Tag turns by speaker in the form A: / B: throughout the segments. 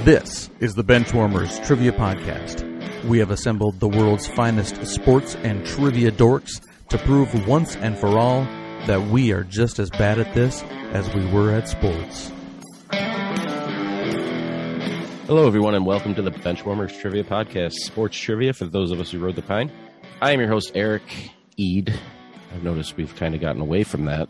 A: This is the Benchwarmers Trivia Podcast. We have assembled the world's finest sports and trivia dorks to prove once and for all that we are just as bad at this as we were at sports.
B: Hello, everyone, and welcome to the Benchwarmers Trivia Podcast, sports trivia for those of us who rode the pine. I am your host, Eric Eid. I've noticed we've kind of gotten away from that.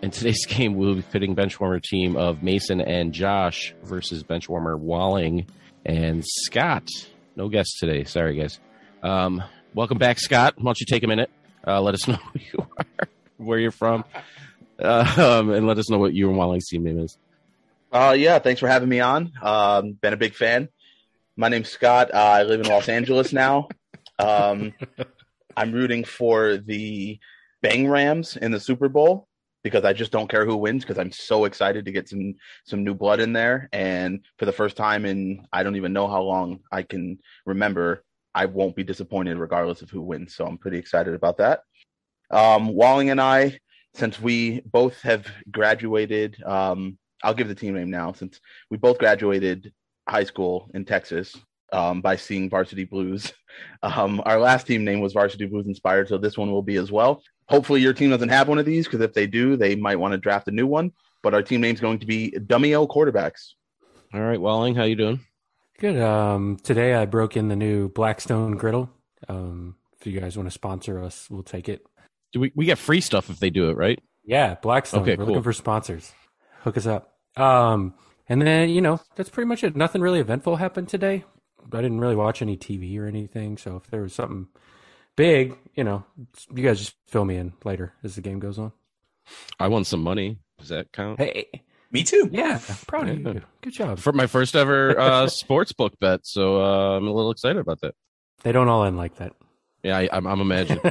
B: In today's game, we'll be pitting Benchwarmer team of Mason and Josh versus Benchwarmer Walling and Scott. No guests today. Sorry, guys. Welcome back, Scott. Why don't you take a minute? Let us know who you are, where you're from, and let us know what you and Walling's team name is.
C: Yeah, thanks for having me on. Been a big fan. My name's Scott. I live in Los Angeles now. I'm rooting for the Bang Rams in the Super Bowl because I just don't care who wins because I'm so excited to get some new blood in there. And for the first time in I don't even know how long I can remember, I won't be disappointed regardless of who wins. So I'm pretty excited about that. Walling and I, since we both have graduated, I'll give the team name now since we both graduated high school in Texas by seeing Varsity Blues. Our last team name was Varsity Blues Inspired, so this one will be as well. Hopefully your team doesn't have one of these because if they do, they might want to draft a new one. But our team name is going to be Dummy O Quarterbacks.
B: All right, Walling, how you doing?
D: Good. Today I broke in the new Blackstone griddle. If you guys want to sponsor us, we'll take it.
B: We get free stuff if they do it, right?
D: Yeah, Blackstone.
B: Okay,
D: We're
B: cool.
D: looking for sponsors. Hook us up. And then, that's pretty much it. Nothing really eventful happened today. I didn't really watch any TV or anything. So if there was something big, you guys just fill me in later as the game goes on.
B: I won some money. Does that count?
D: Hey,
E: me too.
D: Yeah, proud of you. Good job.
B: For my first ever sports book bet, so I'm a little excited about that.
D: They don't all end like that.
B: Yeah, I'm imagining.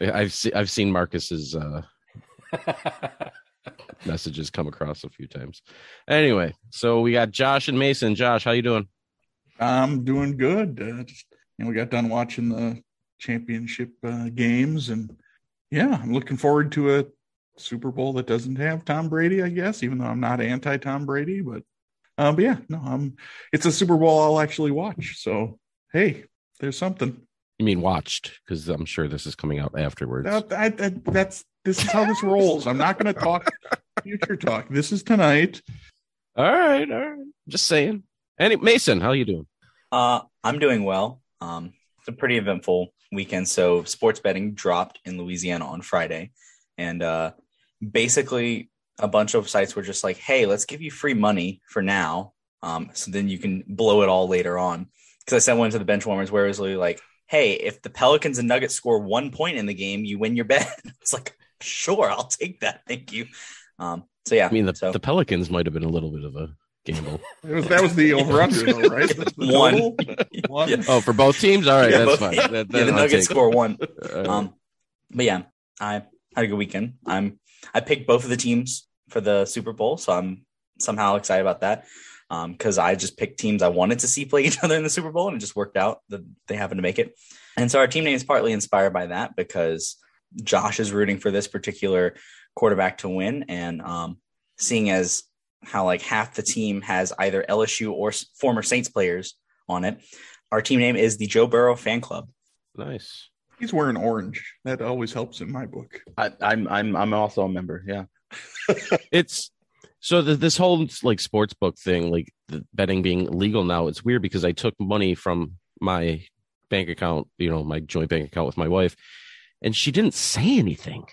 B: I've seen Marcus's messages come across a few times. Anyway, so we got Josh and Mason. Josh, how you doing?
F: I'm doing good. We got done watching the championship games, and yeah, I'm looking forward to a Super Bowl that doesn't have Tom Brady, I guess, even though I'm not anti-Tom Brady. But yeah, no, it's a Super Bowl I'll actually watch. So hey, there's something.
B: You mean watched? Because I'm sure this is coming out afterwards.
F: This is how this rolls. I'm not going to talk future talk. This is tonight.
B: All right. Just saying. Mason, how you doing?
E: I'm doing well. It's a pretty eventful weekend. So sports betting dropped in Louisiana on Friday. And basically a bunch of sites were just like, hey, let's give you free money for now. So then you can blow it all later on. Because I sent one to the Benchwarmers where it was literally like, hey, if the Pelicans and Nuggets score 1 point in the game, you win your bet. It's like, sure, I'll take that. Thank you. So yeah.
B: I mean, the Pelicans might have been a little bit of a gamble.
F: That was the over-under, though, right?
E: One.
F: Yeah.
B: Oh, for both teams? All right,
E: Yeah,
B: that's
E: both,
B: fine.
E: Yeah, the Nuggets score 1.
B: Right.
E: But yeah, I had a good weekend. I picked both of the teams for the Super Bowl, so I'm somehow excited about that. Because I just picked teams I wanted to see play each other in the Super Bowl, and it just worked out that they happened to make it. And so our team name is partly inspired by that because Josh is rooting for this particular quarterback to win. And seeing as how like half the team has either LSU or former Saints players on it, our team name is the Joe Burrow Fan Club.
B: Nice.
F: He's wearing orange. That always helps in my book.
C: I'm also a member. Yeah.
B: It's so this whole like sports book thing, like the betting being legal now. It's weird because I took money from my bank account, my joint bank account with my wife, and she didn't say anything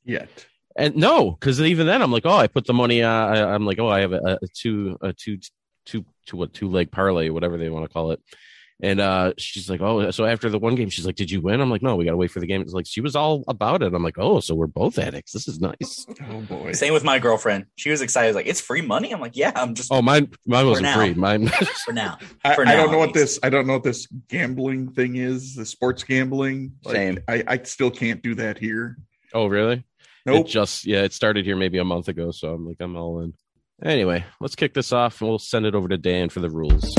F: yet.
B: And no, because even then I'm like, oh, I put the money. I'm like, oh, I have a two leg parlay, whatever they want to call it. And she's like, oh, so after the one game, she's like, did you win? I'm like, no, we got to wait for the game. It's like, she was all about it. I'm like, oh, so we're both addicts. This is nice.
F: Oh boy.
E: Same with my girlfriend. She was excited. Like, it's free money. I'm like, yeah, I'm just.
B: Oh, mine wasn't free. Mine
E: for now.
F: I don't know what this gambling thing is. The sports gambling.
C: Same.
F: I still can't do that here.
B: Oh, really?
F: Nope.
B: It started here maybe a month ago. So I'm like, I'm all in. Anyway, let's kick this off and we'll send it over to Dan for the rules.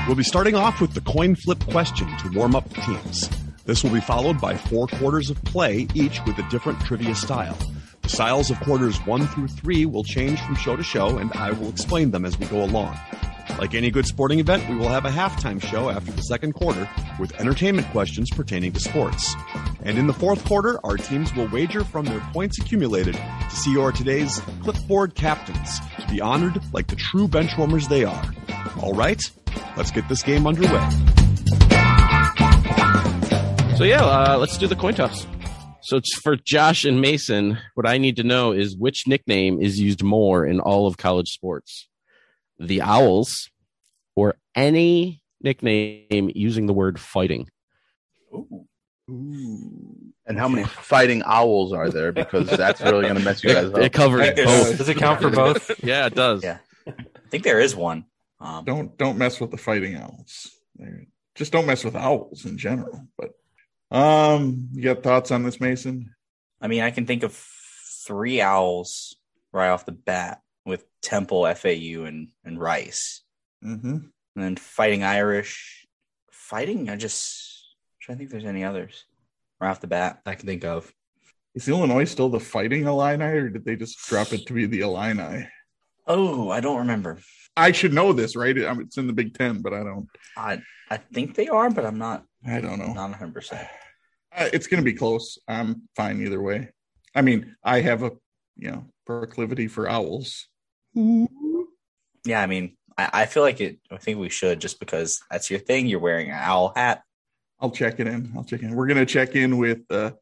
G: We'll be starting off with the coin flip question to warm up the teams. This will be followed by 4 quarters of play, each with a different trivia style. The styles of quarters 1 through 3 will change from show to show, and I will explain them as we go along. Like any good sporting event, we will have a halftime show after the second quarter with entertainment questions pertaining to sports. And in the fourth quarter, our teams will wager from their points accumulated to see your today's clipboard captains to be honored like the true benchwarmers they are. All right, let's get this game underway.
B: So yeah, let's do the coin toss. So it's for Josh and Mason. What I need to know is which nickname is used more in all of college sports. The Owls, or any nickname using the word fighting.
C: Ooh. And how many fighting owls are there? Because that's really going to mess you guys up.
B: It covers both.
D: Does it count for both?
B: Yeah, it does.
E: Yeah, I think there is one.
F: Don't mess with the fighting owls. Just don't mess with owls in general. But you got thoughts on this, Mason?
E: I mean, I can think of 3 owls right off the bat with Temple, FAU, and Rice.
F: Mm-hmm.
E: And then Fighting Irish. Fighting, I'm trying to think if there's any others right off the bat I can think of.
F: Is Illinois still the Fighting Illini, or did they just drop it to be the Illini?
E: Oh, I don't remember.
F: I should know this, right? It's in the Big Ten, but I don't.
E: I think they are, but I'm not.
F: I don't know.
E: Not 100%.
F: It's going to be close. I'm fine either way. I mean, I have a proclivity for owls.
E: Yeah, I mean, I feel like it. I think we should, just because that's your thing. You're wearing an owl hat.
F: I'll check it in. We're going to check in with the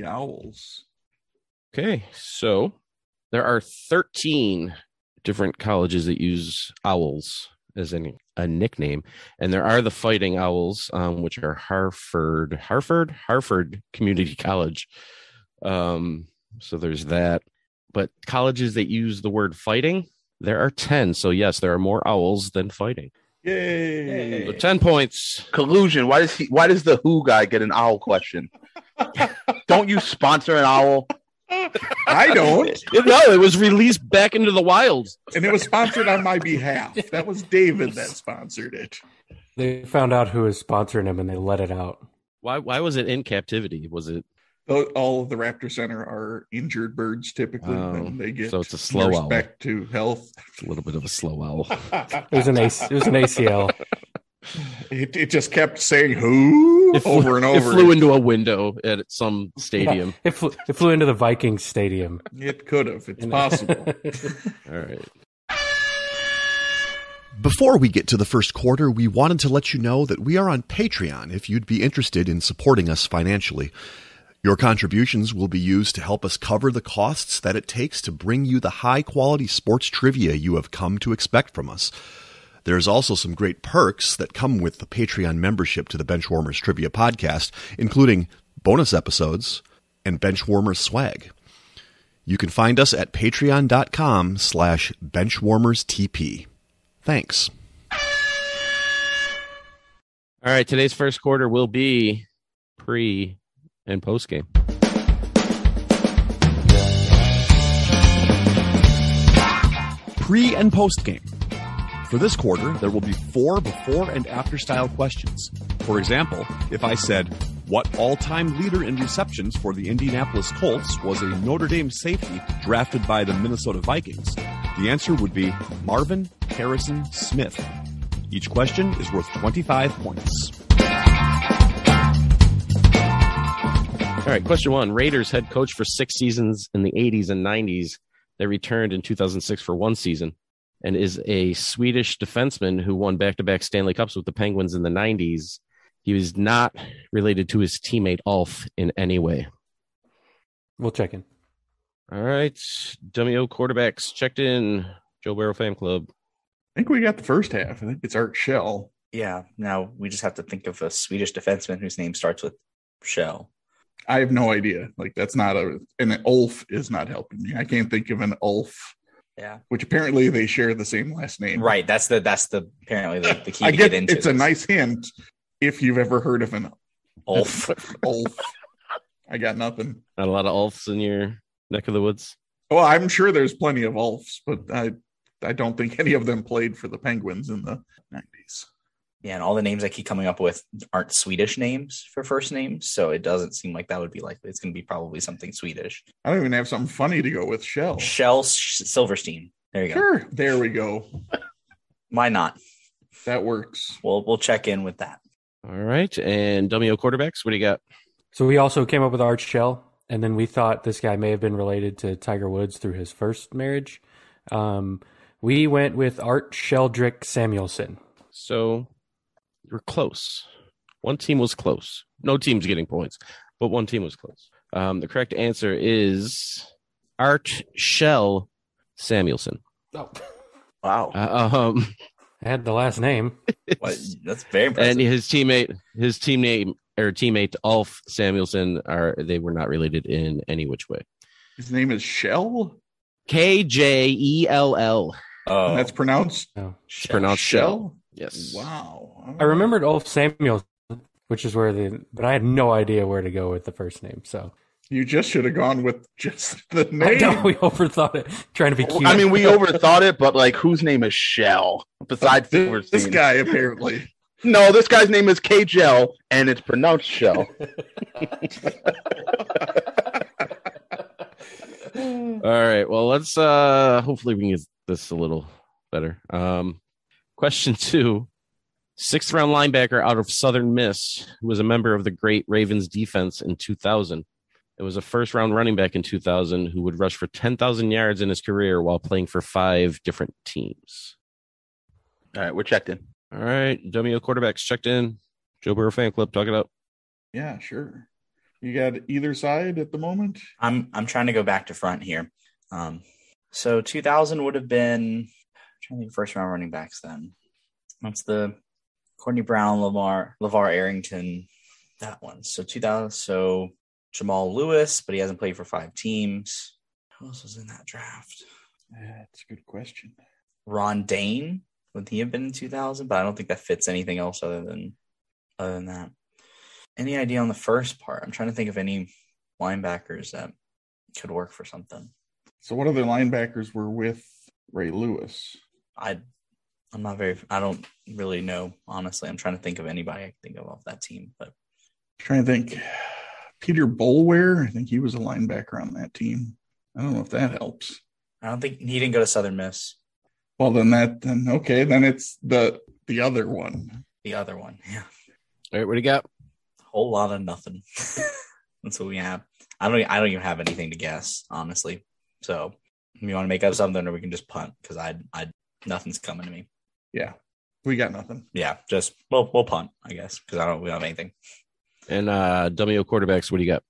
F: Owls.
B: Okay, so there are 13 different colleges that use owls as a nickname, and there are the Fighting Owls, which are Harvard Community College. So there's that. But colleges that use the word fighting, there are 10. So yes, there are more owls than fighting.
F: Yay!
B: So 10 points.
C: Collusion. Why does the Who guy get an owl question? Don't you sponsor an owl?
F: I don't.
B: No, it was released back into the wild.
F: And it was sponsored on my behalf. That was David that sponsored it.
D: They found out who was sponsoring him and they let it out.
B: Why was it in captivity? Was it?
F: All of the Raptor Center are injured birds typically, and they get
B: so it's a slow owl.
F: Back to health.
B: It's a little bit of a slow owl.
D: It was an ACL.
F: It just kept saying "who" over and over.
B: It flew into a window at some stadium.
D: Yeah, it flew into the Vikings stadium.
F: It could have. It's possible.
B: All right.
G: Before we get to the first quarter, we wanted to let you know that we are on Patreon if you'd be interested in supporting us financially. Your contributions will be used to help us cover the costs that it takes to bring you the high-quality sports trivia you have come to expect from us. There's also some great perks that come with the Patreon membership to the Benchwarmers Trivia Podcast, including bonus episodes and Benchwarmers swag. You can find us at patreon.com/benchwarmerstp. Thanks.
B: All right, today's first quarter will be pre- and post-game.
G: Pre- and post-game. For this quarter, there will be 4 before and after style questions. For example, if I said, what all-time leader in receptions for the Indianapolis Colts was a Notre Dame safety drafted by the Minnesota Vikings, the answer would be Marvin Harrison Smith. Each question is worth 25 points.
B: All right, question 1. Raiders head coach for 6 seasons in the 80s and 90s. They returned in 2006 for 1 season and is a Swedish defenseman who won back-to-back Stanley Cups with the Penguins in the 90s. He was not related to his teammate Ulf in any way.
D: We'll check in.
B: All right, WO quarterbacks checked in. Joe Barrow Fan Club.
F: I think we got the first half. I think it's Art Shell.
E: Yeah, now we just have to think of a Swedish defenseman whose name starts with Shell.
F: I have no idea. That's not an Ulf is not helping me. I can't think of an Ulf.
E: Yeah.
F: Which apparently they share the same last name.
E: Right. That's the apparently the key
F: to
E: get into.
F: It's a nice hint if you've ever heard of an
E: Ulf.
F: Ulf. I got nothing.
B: Not a lot of Ulfs in your neck of the woods.
F: Well, I'm sure there's plenty of Ulfs, but I don't think any of them played for the Penguins in the 90s.
E: Yeah, and all the names I keep coming up with aren't Swedish names for first names, so it doesn't seem like that would be likely. It's going to be probably something Swedish.
F: I don't even have something funny to go with.
E: Shell Silverstein. There you go.
F: Sure, there we go.
E: Why not?
F: That works.
E: We'll check in with that.
B: All right. And WO quarterbacks, what do you got?
D: So we also came up with Art Shell, and then we thought this guy may have been related to Tiger Woods through his first marriage. We went with Art Sheldrick Samuelson.
B: So you're close. One team was close. No team's getting points, but one team was close. The correct answer is Art Shell Samuelson.
D: Oh,
C: Wow.
D: I had the last name.
E: That's very impressive.
B: And his teammate Ulf Samuelson they were not related in any which way.
F: His name is Shell?
B: Kjell.
E: Oh,
F: And that's pronounced
B: It's pronounced Shell. Yes.
F: Wow.
D: I remembered Ulf Samuelson, which is but I had no idea where to go with the first name. So
F: You just should have gone with just the name.
D: I know we overthought it, trying to be cute.
C: I mean, we overthought it, but like, whose name is Shell besides
F: This
C: Silverstein?
F: guy, apparently.
C: No, this guy's name is K-Jell, and it's pronounced Shell.
B: All right. Well, let's hopefully we can get this a little better. Question 2. 6th round linebacker out of Southern Miss, who was a member of the great Ravens defense in 2000. It was a first round running back in 2000 who would rush for 10,000 yards in his career while playing for 5 different teams.
C: All right, we're checked in.
B: All right. WO quarterbacks checked in. Joe Burrow fan club, talk it up.
F: Yeah, sure. You got either side at the moment?
E: I'm trying to go back to front here. So 2000 would have been, I'm trying to think first round running backs then. What's the Courtney Brown, LeVar Arrington, that one. So 2000, so Jamal Lewis, but he hasn't played for 5 teams. Who else was in that draft?
F: That's a good question.
E: Ron Dane, would he have been in 2000? But I don't think that fits anything else other than that. Any idea on the first part? I'm trying to think of any linebackers that could work for something.
F: So what other linebackers were with Ray Lewis?
E: I don't really know, honestly. I'm trying to think of anybody I can think of off that team. But
F: Trying to think. Peter Boulware, I think he was a linebacker on that team. I don't know if that helps.
E: I don't think he didn't go to Southern Miss.
F: Well, then it's the other one.
E: The other one, yeah.
B: All right. What do you got?
E: Whole lot of nothing. That's what we have. I don't even have anything to guess, honestly. So if you want to make up something, or we can just punt, because I nothing's coming to me.
F: Yeah, we got nothing.
E: Yeah, just we'll punt, I guess, because we don't have anything.
B: And WO quarterbacks, what do you got?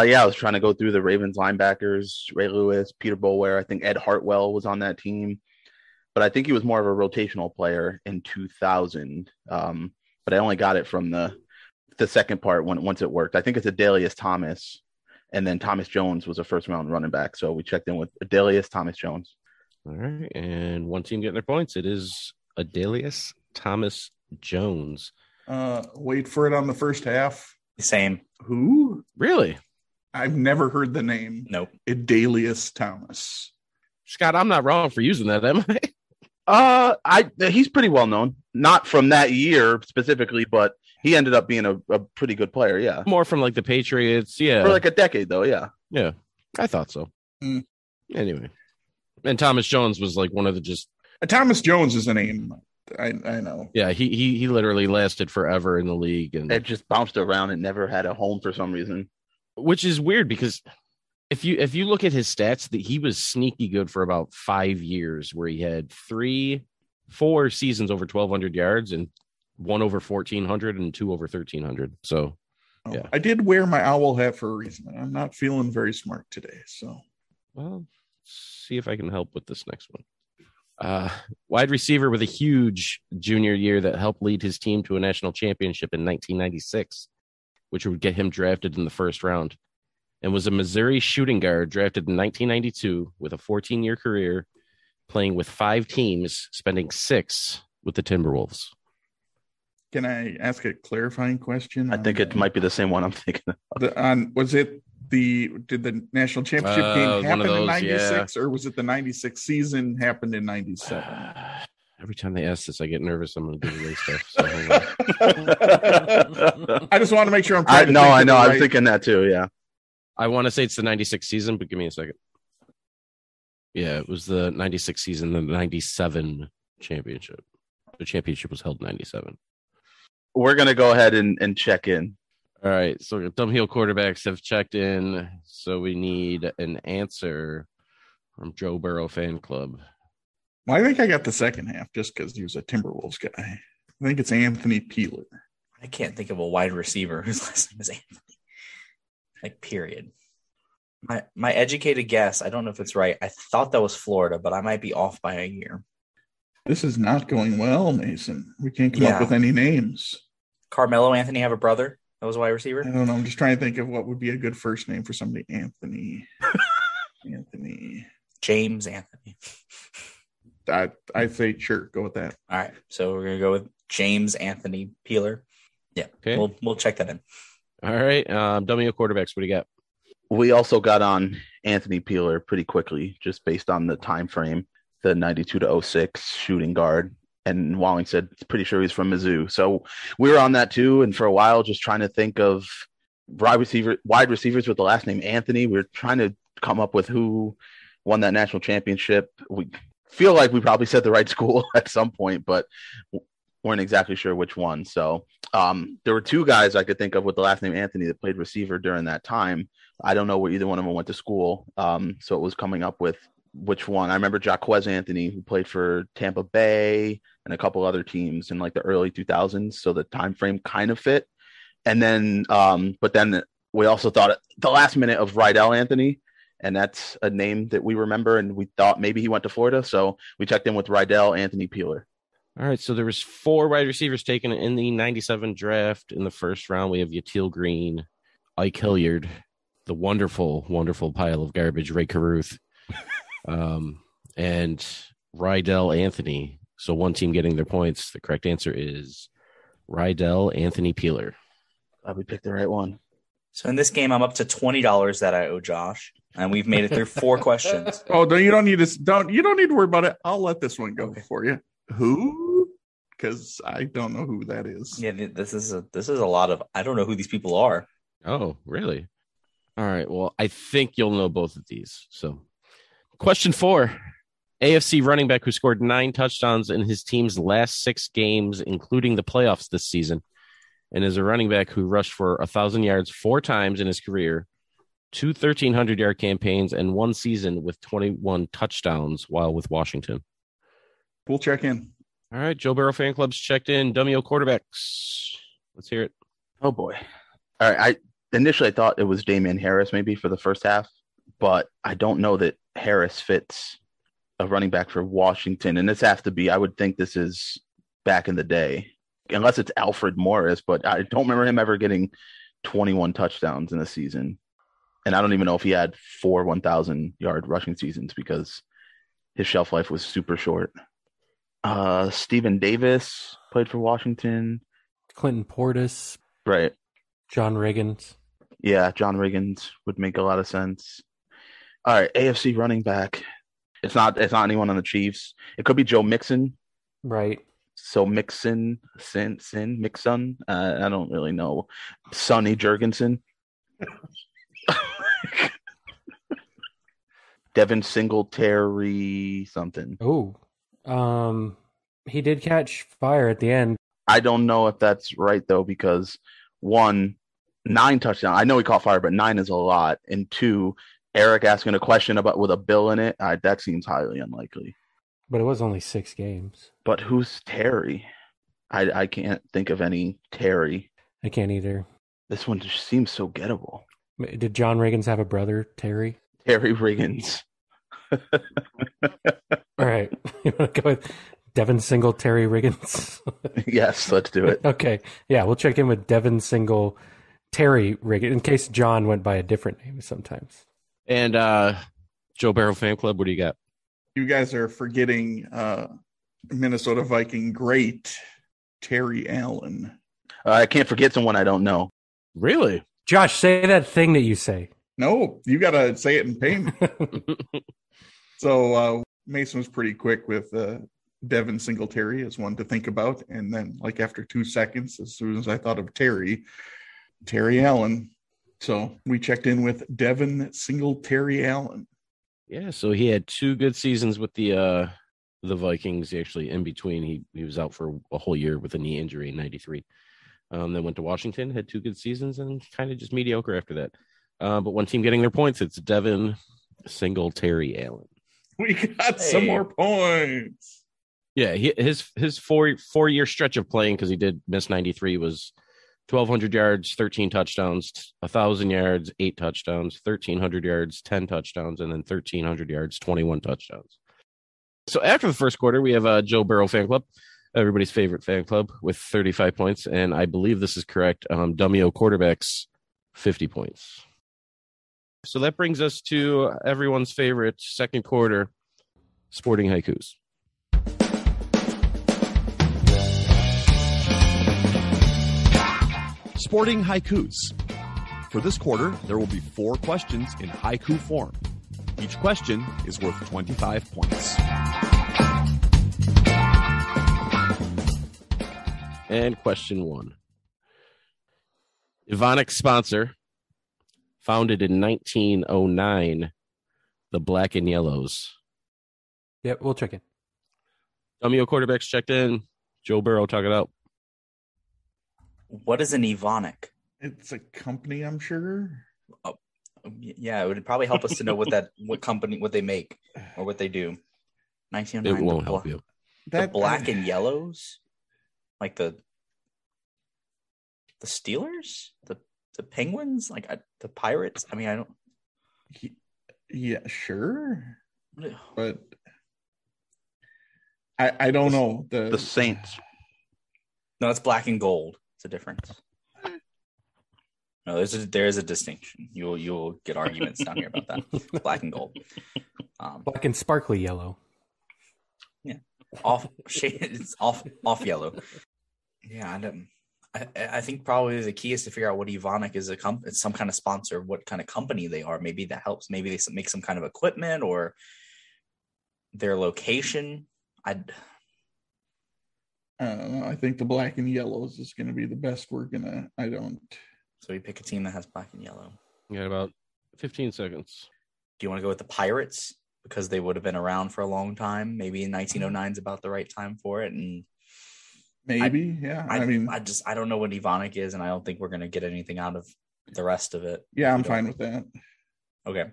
C: Yeah, I was trying to go through the Ravens linebackers: Ray Lewis, Peter Boulware. I think Ed Hartwell was on that team, but I think he was more of a rotational player in 2000. But I only got it from the second part once it worked. I think it's Adalius Thomas, and then Thomas Jones was a first round running back. So we checked in with Adalius Thomas Jones.
B: All right. And one team getting their points. It is Adalius Thomas Jones.
F: Wait for it on the first half.
E: Same.
F: Who?
B: Really?
F: I've never heard the name.
E: Nope.
F: Adalius Thomas.
B: Scott, I'm not wrong for using that, am I?
C: He's pretty well known, not from that year specifically, but he ended up being a pretty good player. Yeah,
B: More from like the Patriots. Yeah.
C: for like a decade though. Yeah,
B: Yeah. I thought so.
F: Mm.
B: Anyway. And Thomas Jones was like one of the just.
F: Thomas Jones is a name. I know.
B: Yeah. He literally lasted forever in the league. And
C: it just bounced around and never had a home for some reason.
B: which is weird because if you look at his stats, that he was sneaky good for about 5 years, where he had 4 seasons over 1,200 yards and 1 over 1,400 and 2 over 1,300. So, yeah.
F: I did wear my owl hat for a reason. I'm not feeling very smart today. So,
B: well, see if I can help with this next one. Wide receiver with a huge junior year that helped lead his team to a national championship in 1996, which would get him drafted in the first round, and was a Missouri shooting guard drafted in 1992 with a 14-year career, playing with 5 teams, spending 6 with the Timberwolves.
F: can I ask a clarifying question?
C: I think it might be the same one I'm thinking of.
F: Did the national championship game
B: one of
F: happen in
B: those,
F: 96 or was it the 96 season happened in 97?
B: Every time they ask this, I get nervous. I'm going to give away stuff. So
F: I just want to make sure I'm
C: I
F: trying to
C: know.
F: think
C: I
F: of
C: know.
F: the
C: I was
F: right-
C: thinking that too. Yeah.
B: I want to say it's the 96 season, but give me a second. Yeah, it was the 96 season, the 97 championship. The championship was held in 97.
C: We're going to go ahead and check in.
B: All right, so Dumb Heel quarterbacks have checked in, so we need an answer from Joe Burrow fan club.
F: Well, I think I got the second half just because he was a Timberwolves guy. I think it's Anthony Peeler.
E: I can't think of a wide receiver whose last name is Anthony. Like, period. My educated guess, I don't know if it's right. I thought that was Florida, but I might be off by a year.
F: This is not going well, Mason. We can't come
E: Yeah.
F: up with any names.
E: Carmelo Anthony have a brother that was a wide receiver?
F: I don't know. I'm just trying to think of what would be a good first name for somebody. Anthony. Anthony.
E: James Anthony.
F: I'd say sure. Go with that.
E: All right. So we're going to go with James Anthony Peeler. Yeah.
B: Okay.
E: We'll check that in.
B: All right, Dumb Heel quarterbacks, what do you got?
C: We also got on Anthony Peeler pretty quickly, just based on the time frame, the 92 to 06 shooting guard. And Walling said, pretty sure he's from Mizzou. So we were on that too. And for a while, just trying to think of wide receivers with the last name Anthony. We were trying to come up with who won that national championship. We feel like we probably said the right school at some point, but weren't exactly sure which one. So there were two guys I could think of with the last name Anthony that played receiver during that time. I don't know where either one of them went to school. So it was coming up with which one. I remember Jaquez Anthony, who played for Tampa Bay and a couple other teams in like the early 2000s. So the time frame kind of fit. And then, but then we also thought at the last minute of Rydell Anthony, and that's a name that we remember, and we thought maybe he went to Florida. So we checked in with Rydell Anthony Peeler.
B: All right, so there was 4 wide receivers taken in the 97 draft. In the first round, we have Yatil Green, Ike Hilliard, the wonderful, wonderful pile of garbage, Ray Caruth, and Rydell Anthony. So one team getting their points. The correct answer is Rydell Anthony Peeler.
C: Glad we picked the right one.
E: So in this game, I'm up to $20 that I owe Josh, and we've made it through 4 questions.
F: Oh, you don't need to worry about it. I'll let this one go for you. Who? Because I don't know who that is.
E: Yeah, this is a lot of, I don't know who these people are.
B: Oh, really? All right, well, I think you'll know both of these. So question 4. AFC running back who scored 9 touchdowns in his team's last 6 games, including the playoffs this season, and is a running back who rushed for 1,000 yards 4 times in his career, 2 1,300-yard campaigns, and 1 season with 21 touchdowns while with Washington.
F: We'll check in.
B: All right, Joe Burrow fan club's checked in. Dummy O quarterbacks. Let's hear it.
C: Oh, boy. All right. I thought it was Damian Harris maybe for the first half, but I don't know that Harris fits a running back for Washington. And this has to be, I would think this is back in the day, unless it's Alfred Morris, but I don't remember him ever getting 21 touchdowns in a season. And I don't even know if he had 4 1,000-yard rushing seasons because his shelf life was super short. Stephen Davis played for Washington.
D: Clinton Portis,
C: Right.
D: John Riggins.
C: Yeah, John Riggins would make a lot of sense. All right, AFC running back. It's not anyone on the Chiefs. It could be Joe Mixon.
D: Right.
C: So Mixon. I don't really know. Sonny Jurgensen. Devin Singletary something.
D: Oh, he did catch fire at the end.
C: I don't know if that's right though, because 1, 9 touchdowns. I know he caught fire, but 9 is a lot. And 2, Eric asking a question about with a bill in it. That seems highly unlikely.
D: But it was only 6 games.
C: But who's Terry? I can't think of any Terry.
D: I can't either.
C: This one just seems so gettable.
D: Did John Riggins have a brother, Terry?
C: Terry Riggins.
D: All right. You want to go with Devin Singletary Riggins?
C: Yes, let's do it.
D: Okay. Yeah, we'll check in with Devin Singletary Riggins in case John went by a different name sometimes.
B: And Joe Burrow fan club, what do you got?
F: You guys are forgetting Minnesota Viking great Terry Allen.
C: I can't forget someone I don't know.
B: Really?
D: Josh, say that thing that you say.
F: No, you got to say it in payment. So Mason was pretty quick with Devin Singletary as one to think about. And then, like, after 2 seconds, as soon as I thought of Terry Allen. So we checked in with Devin Singletary Allen.
B: Yeah, so he had 2 good seasons with the Vikings. Actually, in between, he was out for a whole year with a knee injury in '93. Then went to Washington, had 2 good seasons, and kind of just mediocre after that. But one team getting their points, it's Devin Singletary Allen.
F: We got some more points.
B: Yeah, his 4-year stretch of playing, because he did miss '93, was 1,200 yards, 13 touchdowns, 1,000 yards, 8 touchdowns, 1,300 yards, 10 touchdowns, and then 1,300 yards, 21 touchdowns. So after the first quarter, we have Joe Burrow fan club, everybody's favorite fan club, with 35 points. And I believe this is correct. Dummy O quarterbacks, 50 points. So that brings us to everyone's favorite second quarter sporting haikus.
G: Sporting haikus. For this quarter, there will be 4 questions in haiku form. Each question is worth 25 points.
B: And question 1. Evonik sponsor, founded in 1909, the Black and Yellows.
D: Yep, we'll check in.
B: Dummy O quarterbacks checked in. Joe Burrow, talk it out.
E: What is an Evonik?
F: It's a company, I'm sure.
E: Oh, yeah, it would probably help us to know what company, what they make or what they do. 1909.
B: It won't help you.
E: The Black and Yellows, like the Steelers, the Penguins, like the Pirates. I mean, I don't.
F: Yeah, sure, but I don't know
C: the Saints.
E: No, it's black and gold. It's a difference. No, there's a distinction. You'll get arguments down here about that. Black and gold.
D: Black and sparkly yellow.
E: Yeah, it's off yellow. Yeah, I think probably the key is to figure out what Evonik is. It's some kind of sponsor, what kind of company they are. Maybe that helps. Maybe they make some kind of equipment or their location. I
F: don't know. I think the Black and Yellows is going to be the best.
E: So we pick a team that has black and yellow.
B: You got about 15 seconds.
E: Do you want to go with the Pirates? Because they would have been around for a long time. Maybe in 1909 is about the right time for it. And
F: maybe, yeah.
E: I don't know what Evonik is, and I don't think we're going to get anything out of the rest of it.
F: Yeah, I'm fine with that.
E: Okay.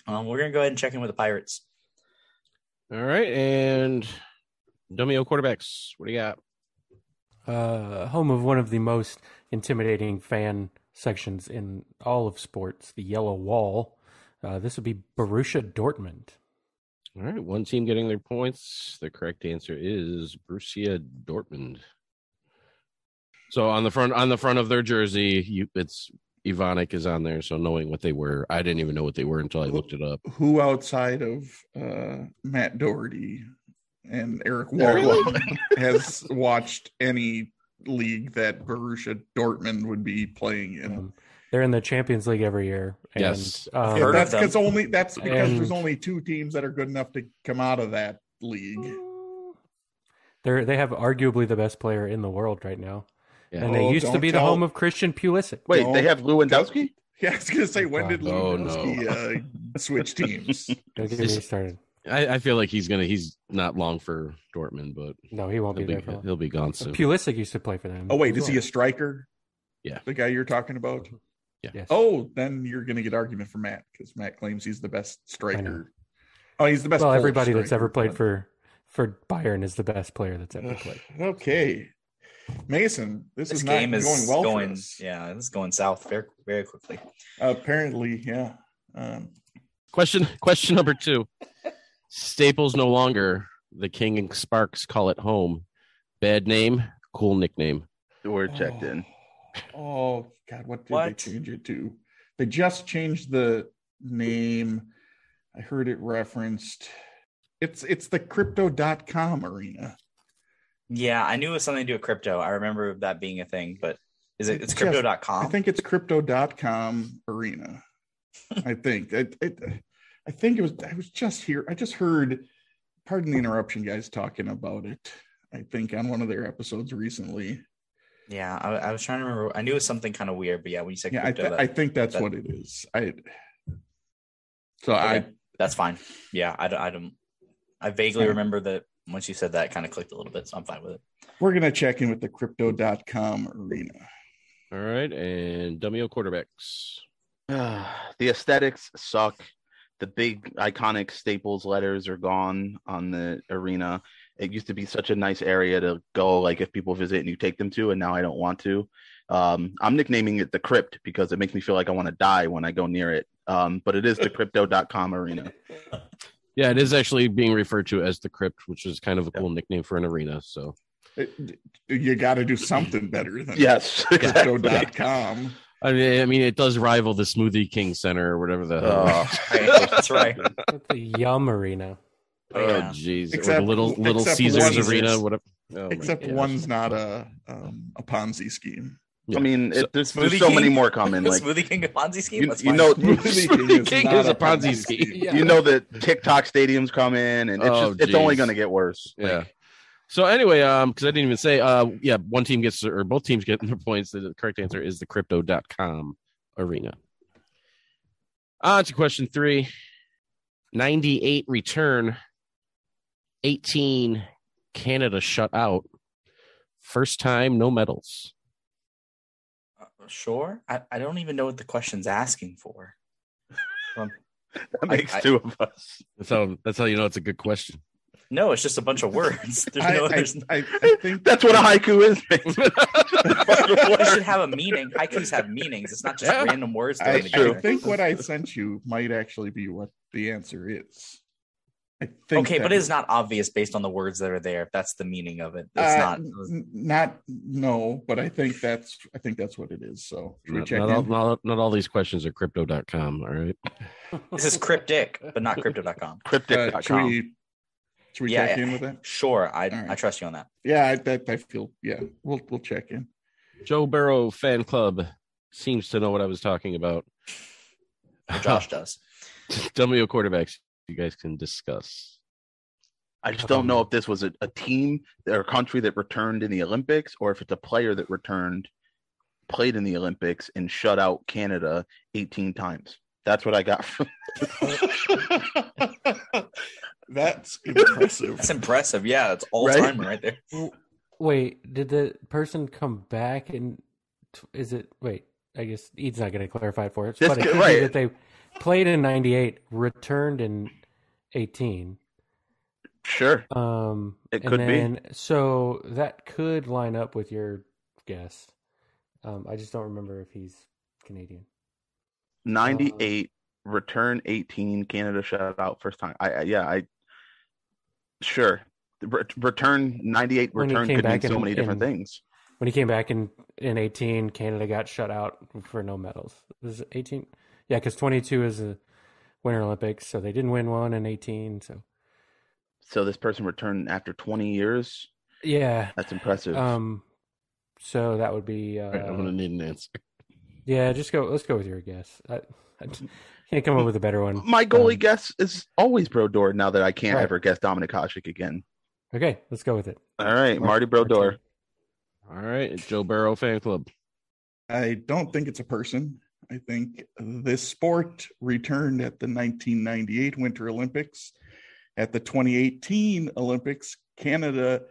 E: We're going to go ahead and check in with the Pirates.
B: All right, and Dummy O quarterbacks, what do you got?
D: Home of one of the most intimidating fan sections in all of sports, the Yellow Wall. This would be Borussia Dortmund.
B: All right, one team getting their points. The correct answer is Borussia Dortmund. So on the front of their jersey, it's Evonik is on there. So knowing what they were, I didn't even know what they were until I looked it up.
F: Who outside of Matt Doherty and Eric Warlock has watched any league that Borussia Dortmund would be playing in?
D: They're in the Champions League every year. And,
B: yes,
F: that's because there's only 2 teams that are good enough to come out of that league.
D: They have arguably the best player in the world right now, and they used to be the home of Christian Pulisic.
C: Wait, they have Lewandowski?
F: Yeah, I was gonna say, when did Lewandowski switch teams?
D: Don't get me started.
B: I feel like he's not long for Dortmund, but
D: no, he won't be there.
B: He'll be gone soon.
D: Pulisic used to play for them.
F: Oh wait, is he a striker?
B: Yeah,
F: the guy you're talking about.
B: Yeah.
D: Yes.
F: Oh, then you're going to get argument from Matt because Matt claims he's the best striker. Oh, he's the best.
D: Well, everybody that's ever played for Bayern is the best player that's ever played.
F: Okay, Mason, this
E: game is
F: going well
E: going,
F: for us.
E: Yeah, this is going south very, very quickly.
F: Apparently, yeah.
B: Question number 2. Staples no longer. The King and Sparks call it home. Bad name, cool nickname.
C: We're checked in.
F: Oh God, what did they change it to? They just changed the name. I heard it referenced. It's the crypto.com arena.
E: Yeah, I knew it was something to do with crypto. I remember that being a thing, but it's crypto.com?
F: I think it's crypto.com arena. I think. I think it was. I was just here. I just heard pardon the interruption, guys, talking about it, I think, on one of their episodes recently.
E: Yeah, I was trying to remember. I knew it was something kind of weird, but yeah, when you said crypto,
F: I think that's what it is. That's
E: fine. Yeah, I vaguely remember that once you said that, it kind of clicked a little bit, so I'm fine with it.
F: We're going to check in with the crypto.com arena.
B: All right, and Dummy-O quarterbacks.
C: The aesthetics suck. The big iconic Staples letters are gone on the arena. It used to be such a nice area to go, like if people visit and you take them to, and now I don't want to. I'm nicknaming it the Crypt because it makes me feel like I want to die when I go near it. But it is the crypto.com arena.
B: Yeah, it is actually being referred to as the Crypt, which is kind of a cool nickname for an arena. So
F: you got to do something better than
C: crypto.com.
B: I mean, it does rival the Smoothie King Center or whatever the hell.
E: That's right.
D: The Yum Arena.
B: Oh, jeez. Or the Little Caesars Arena. Whatever. Oh,
F: except one's not a Ponzi scheme.
C: Yeah. I mean, there's so many more coming. Like
E: Smoothie King a Ponzi scheme.
B: Smoothie King is a Ponzi scheme.
C: Yeah. You know that TikTok stadiums come in, and it's only going to get worse.
B: Yeah. So anyway, because I didn't even say, one team gets or both teams get their points. The correct answer is the crypto.com arena. On to question 3. 98 return, 18 Canada shut out. First time, no medals.
E: Sure. I don't even know what the question's asking for.
C: That makes two of us.
B: That's how you know it's a good question.
E: No, it's just a bunch of words.
F: I think
C: that's what a haiku is.
E: It should have a meaning. Haikus have meanings. It's not just random words.
F: I think what I sent you might actually be what the answer is. I think
E: okay, but it's not obvious based on the words that are there. If that's the meaning of it, it's
F: no. But I think that's what it is. So
B: not all these questions are crypto.com. All right.
E: This is cryptic, but not crypto.com.
C: Cryptic.com.
F: Should we check in with that?
E: Sure. I trust you on that.
F: Yeah, I feel, we'll check in.
B: Joe Burrow fan club seems to know what I was talking about.
E: Josh does.
B: Dummy-O quarterbacks, you guys can discuss.
C: I just don't know if this was a team or a country that returned in the Olympics, or if it's a player that played in the Olympics and shut out Canada 18 times. That's what I got from
F: That's impressive.
E: That's impressive. Yeah, it's all time right there.
D: Wait, did the person come back and is it? Wait, I guess Ede's not going to clarify it for us. But it could be that they played in '98, returned in 18.
C: Sure. It could be.
D: So that could line up with your guess. I just don't remember if he's Canadian.
C: 98, return 18, Canada shut out first time. Sure. Return 98 return could mean so many different things.
D: When he came back in 18, Canada got shut out for no medals. Was it 18? Yeah, because 22 is the Winter Olympics, so they didn't win one in 18.
C: So this person returned after 20 years?
D: Yeah.
C: That's impressive.
D: So that would be...
B: I'm going to need an answer.
D: Yeah, let's go with your guess. I can't come up with a better one.
C: My goalie guess is always Brodeur now that I can't ever guess Dominik Hasek again.
D: Okay, let's go with it.
C: All right, Marty Brodeur.
B: All right, Joe Burrow fan club.
F: I don't think it's a person. I think this sport returned at the 1998 Winter Olympics. At the 2018 Olympics, Canada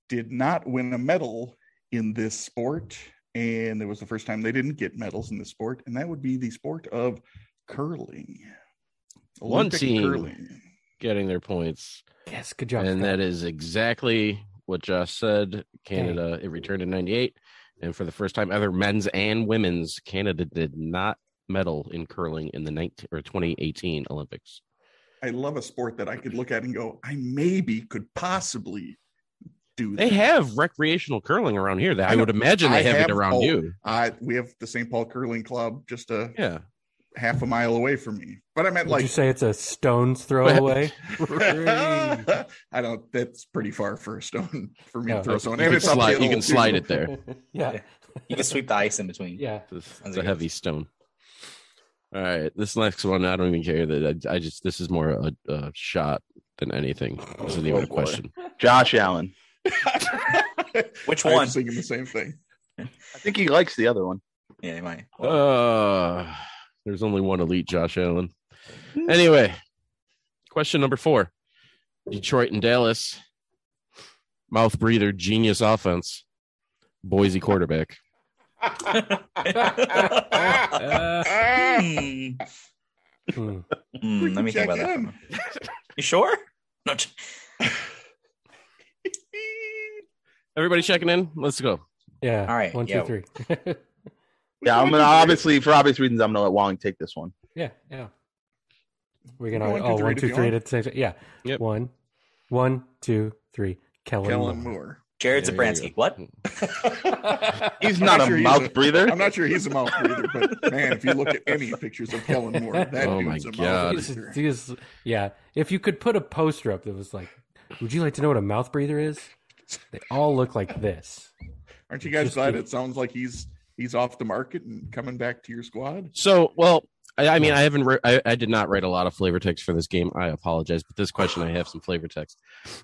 F: did not win a medal in this sport, and it was the first time they didn't get medals in this sport, and that would be the sport of curling.
B: One team getting their points.
D: Yes, good job.
B: And that is exactly what Josh said. Canada, it returned in 98. And for the first time ever, men's and women's, Canada did not medal in curling in the 2018 Olympics.
F: I love a sport that I could look at and go, I maybe could possibly do that.
B: They have recreational curling around here. I would imagine they have it around you.
F: We have the St. Paul Curling Club just half a mile away from me. But I meant
D: Would you say it's a stone's throw away?
F: I don't. That's pretty far for a stone for me to throw someone.
B: You can slide it there.
D: Yeah.
E: You can sweep the ice in between.
D: Yeah.
B: It's a heavy stone. All right. This next one, I don't even care that this is more a shot than anything. This isn't even a question.
C: Josh Allen.
E: Which
F: I
E: one?
F: was thinking the same thing.
C: I think he likes the other one.
E: Yeah, you might.
B: There's only one elite Josh Allen. Anyway, question number 4. Detroit and Dallas. Mouth breather, genius offense. Boise quarterback.
E: Let me think about that. You sure? No.
B: Everybody checking in? Let's go.
D: Yeah.
E: All right,
D: 1, 2,
E: yeah.
D: 3.
C: Yeah, I'm gonna obviously for obvious reasons I'm gonna let Wong take this one.
D: Yeah. We're gonna
F: 1, 2,
D: 1, 2,
F: 3
D: 3 at the same time. Yeah.
B: Yep.
D: 1, 2, 3. Kellen Moore.
E: Jared
B: There you
E: Zabransky. What?
C: He's not a mouth breather.
F: I'm not sure he's a mouth breather, but man, if you look at any pictures of Kellen Moore, that
B: Oh
F: dude's
B: my
F: a
B: God.
F: mouth breather.
D: Yeah. If you could put a poster up that was like, would you like to know what a mouth breather is? They all look like this.
F: Aren't you guys glad it sounds like he's off the market and coming back to your squad?
B: So, well, I mean, I haven't. I did not write a lot of flavor text for this game. I apologize, but this question I have some flavor text.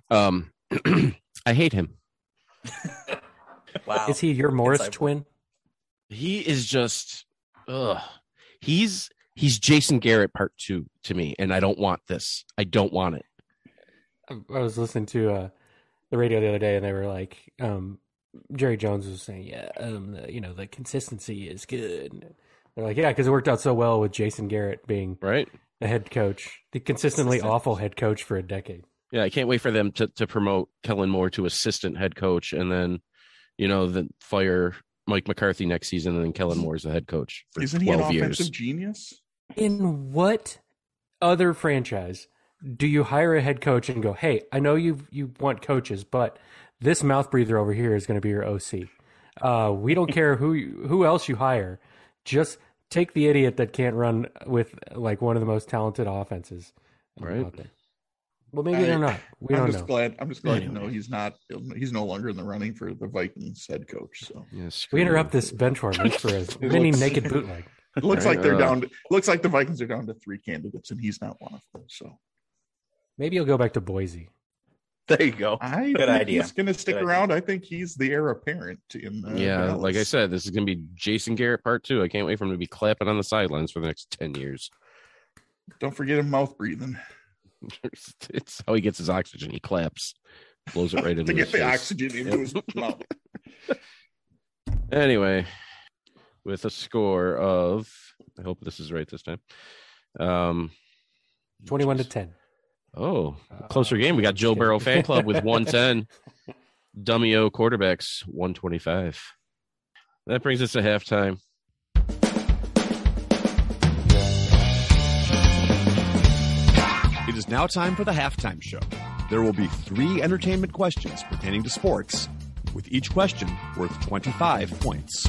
B: I hate him.
E: Wow.
D: Is he your Morris
E: Insightful.
D: twin?
B: He is just. He's Jason Garrett part 2 to me, and I don't want this. I don't want it.
D: I was listening to the radio the other day, and they were like, Jerry Jones was saying, the consistency is good. And they're like, yeah, because it worked out so well with Jason Garrett being
B: Right?
D: the head coach, the consistently awful head coach for a decade.
B: Yeah, I can't wait for them to promote Kellen Moore to assistant head coach, and then, then fire Mike McCarthy next season, and then Kellen Moore's the head coach for
F: Isn't he an
B: 12
F: offensive
B: years.
F: genius?
D: In what other franchise do you hire a head coach and go, hey, I know you want coaches, but this mouth breather over here is going to be your OC. We don't care who else you hire. Just take the idiot that can't run with like one of the most talented offenses
B: Right.
D: out there. Well, maybe they're not. We don't know.
F: I'm just glad to know he's no longer in the running for the Vikings head coach. So
B: Yes.
D: We interrupt this Benchwarmers for a mini naked bootleg.
F: it looks like they're down. Looks like the Vikings are down to 3 candidates, and he's not one of them. So
D: Maybe you'll go back to Boise.
C: There you go.
F: I
E: Good
F: think
E: idea.
F: he's going to stick
E: Good
F: around. I think he's the heir apparent in.
B: Yeah, like I
F: Dallas.
B: said, this is going to be Jason Garrett part 2. I can't wait for him to be clapping on the sidelines for the next 10 years.
F: Don't forget him mouth breathing
B: It's how he gets his oxygen. He claps, blows it right into
F: to
B: his
F: get the
B: face.
F: oxygen into his mouth.
B: Anyway, with a score of, I hope this is right this time.
D: 21-10.
B: Oh, closer game. We got Joe Burrow fan club with 110. Dummy O quarterbacks 125. That brings us to halftime.
G: It is now time for the halftime show. There will be 3 entertainment questions pertaining to sports, with each question worth 25 points.